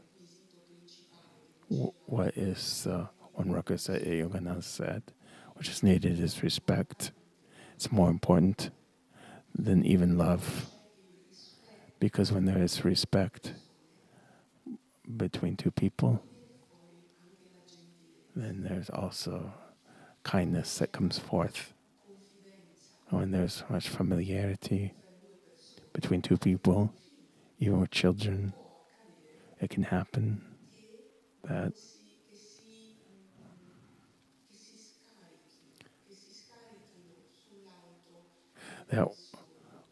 what is one requisite Yogananda said, which is needed is respect. It's more important than even love, because when there is respect between two people, then there's also kindness that comes forth. When there's much familiarity between two people, even with children, it can happen that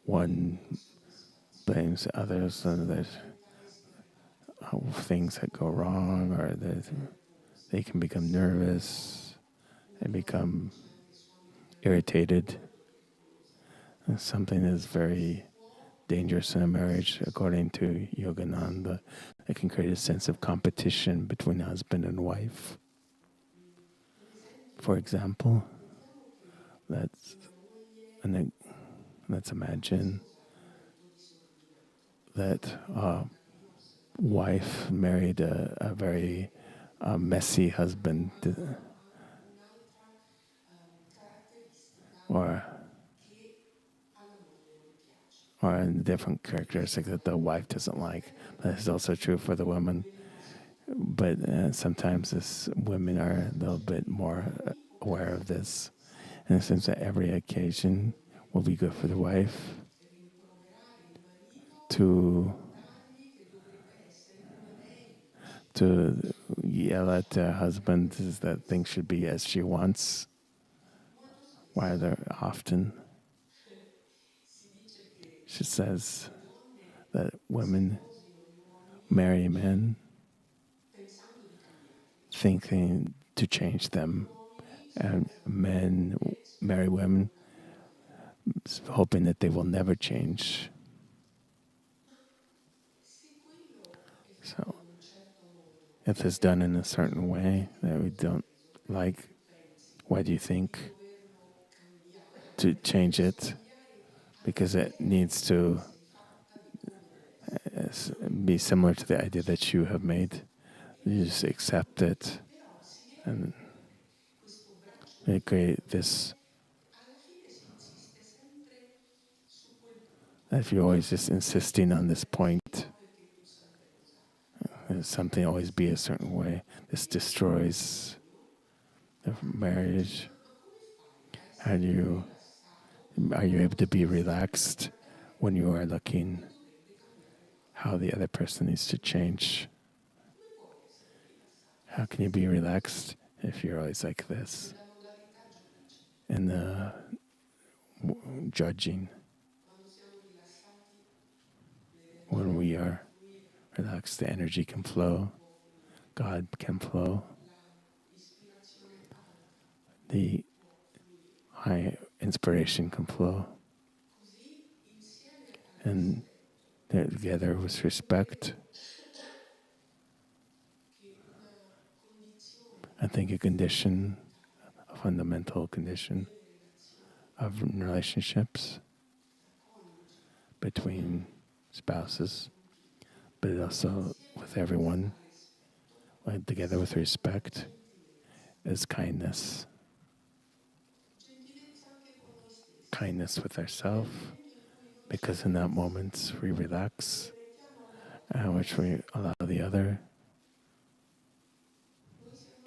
one blames others, and there's things that go wrong, or that they can become nervous and become irritated. And something is very dangerous in a marriage, according to Yogananda. It can create a sense of competition between husband and wife. For example, let's imagine that a wife married a very messy husband, or a different characteristic that the wife doesn't like. That is also true for the woman. But sometimes women are a little bit more aware of this. In the sense that every occasion will be good for the wife to yell at her husband is that things should be as she wants. Rather often, she says that women marry men thinking to change them, and men marry women hoping that they will never change. So, if it's done in a certain way that we don't like, why do you think to change it? Because it needs to be similar to the idea that you have made. You just accept it, and they create this. If you're always just insisting on this point, something always be a certain way, this destroys the marriage. Are you able to be relaxed when you are looking how the other person needs to change? How can you be relaxed if you're always like this? And judging. When we are relaxed, the energy can flow, God can flow, the high inspiration can flow. And together with respect, I think a fundamental condition of relationships between spouses, but also with everyone, together with respect, is kindness. Kindness with ourselves, because in that moment we relax, which we allow the other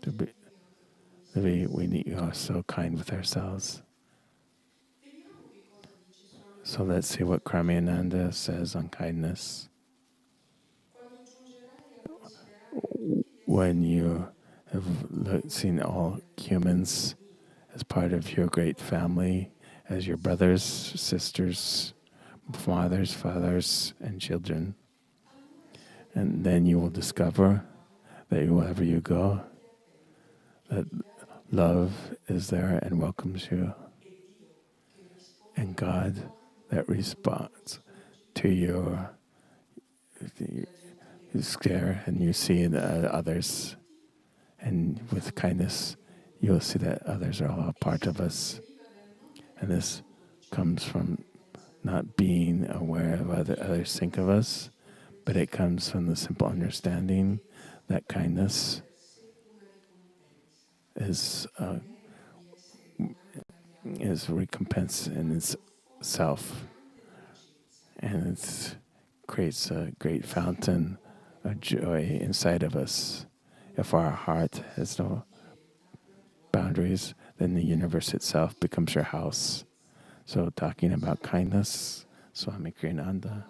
to be. We need also kind with ourselves. So let's see what Ananda says on kindness. When you have seen all humans as part of your great family, as your brothers, sisters, mothers, fathers, and children, and then you will discover that wherever you go, that love is there and welcomes you, and God that responds to your you stare and you see others, and with kindness, you'll see that others are all a part of us. And this comes from not being aware of what others think of us, but it comes from the simple understanding that kindness is recompense in itself, and it creates a great fountain of joy inside of us. If our heart has no boundaries, then the universe itself becomes your house. So talking about kindness, Swami Kriyananda,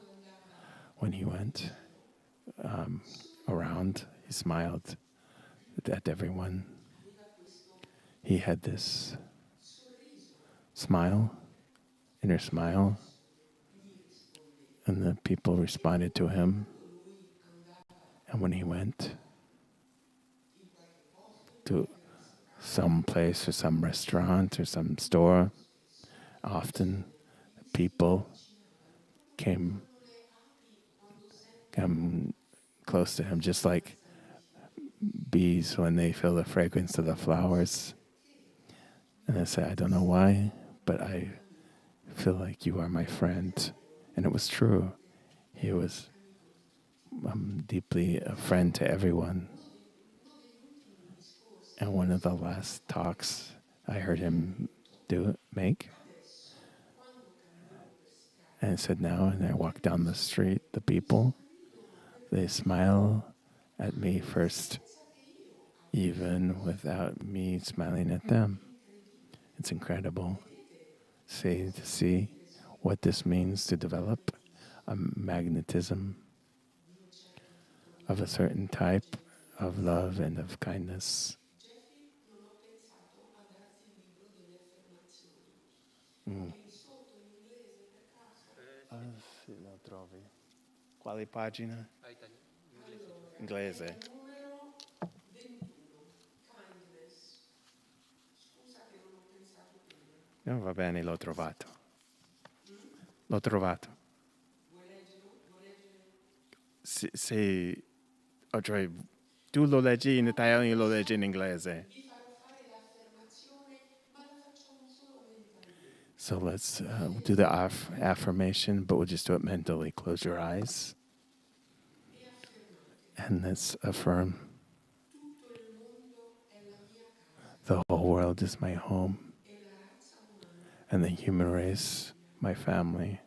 when he went around, he smiled at everyone. He had this smile, inner smile, and the people responded to him. And when he went to some place or some restaurant or some store, often people come close to him, just like bees when they feel the fragrance of the flowers. And I say, I don't know why, but I feel like you are my friend. And it was true. He was deeply a friend to everyone. And one of the last talks I heard him make, and he said, now, and I walk down the street, the people, they smile at me first, even without me smiling at them. It's incredible to see what this means to develop a magnetism of a certain type of love and of kindness. Se lo trovi. Quale pagina? Inglese. No, va bene, l'ho trovato. L'ho trovato. Se cioè, tu lo leggi in italiano, io lo leggo in inglese. So let's do the affirmation, but we'll just do it mentally. Close your eyes. And let's affirm. The whole world is my home. And the human race, my family.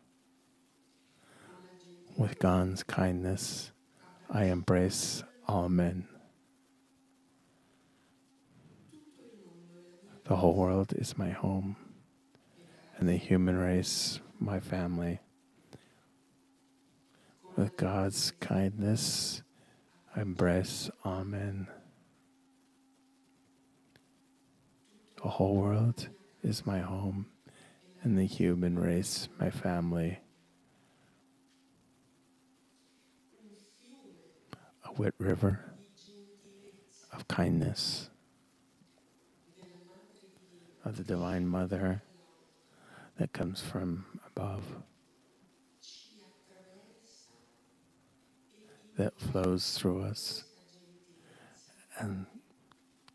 With God's kindness, I embrace all men. The whole world is my home. And the human race, my family. With God's kindness, I embrace all men. The whole world is my home, and the human race, my family. A wet river of kindness of the Divine Mother that comes from above, that flows through us and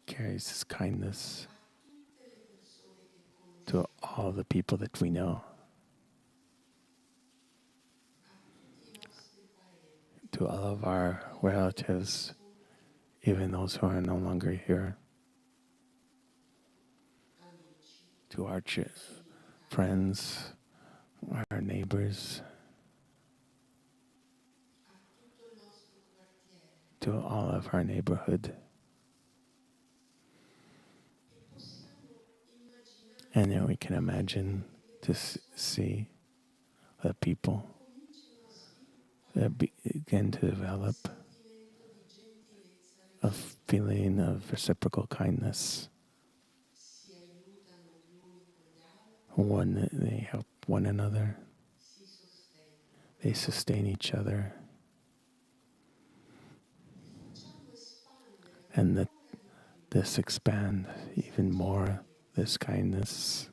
carries this kindness to all the people that we know, to all of our relatives, even those who are no longer here, to our friends, our neighbors, to all of our neighborhood. And then we can imagine to see the people that begin to develop a feeling of reciprocal kindness. They help one another. They sustain each other. And that this expand even more, this kindness,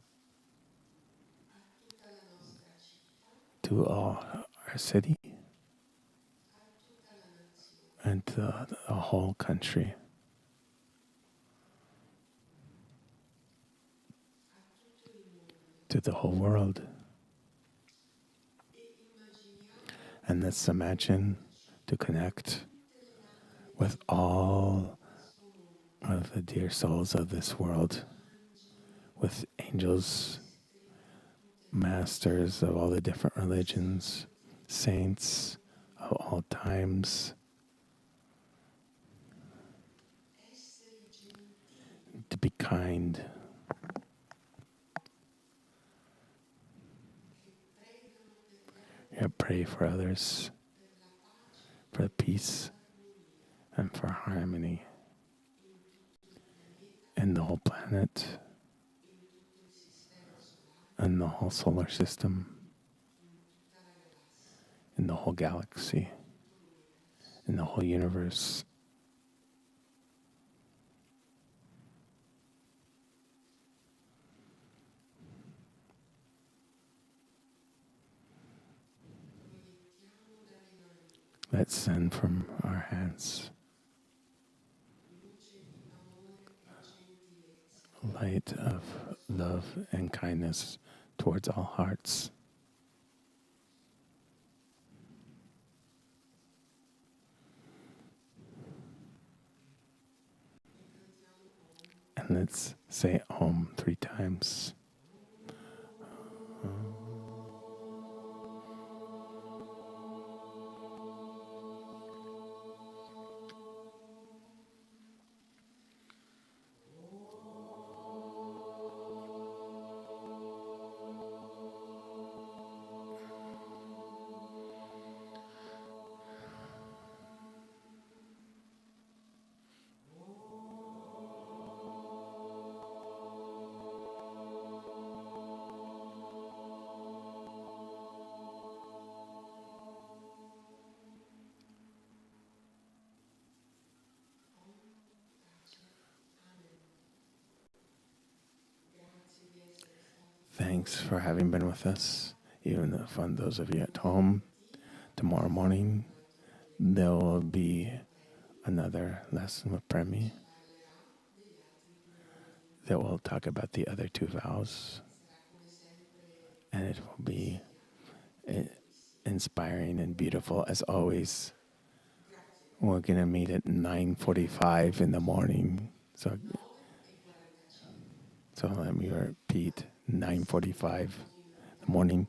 to all our city, and to the whole country. To the whole world. And let's imagine to connect with all of the dear souls of this world, with angels, masters of all the different religions, saints of all times, to be kind, pray for others, for peace and for harmony in the whole planet, in the whole solar system, in the whole galaxy, in the whole universe. Let's send from our hands light of love and kindness towards all hearts. And let's say Om 3 times. Thanks for having been with us, even for those of you at home. Tomorrow morning, there will be another lesson with Premi that will talk about the other 2 vows. And it will be inspiring and beautiful as always. We're going to meet at 9:45 in the morning. So let me repeat, 9:45 in the morning.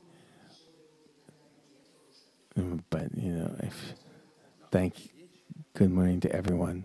But, good morning to everyone.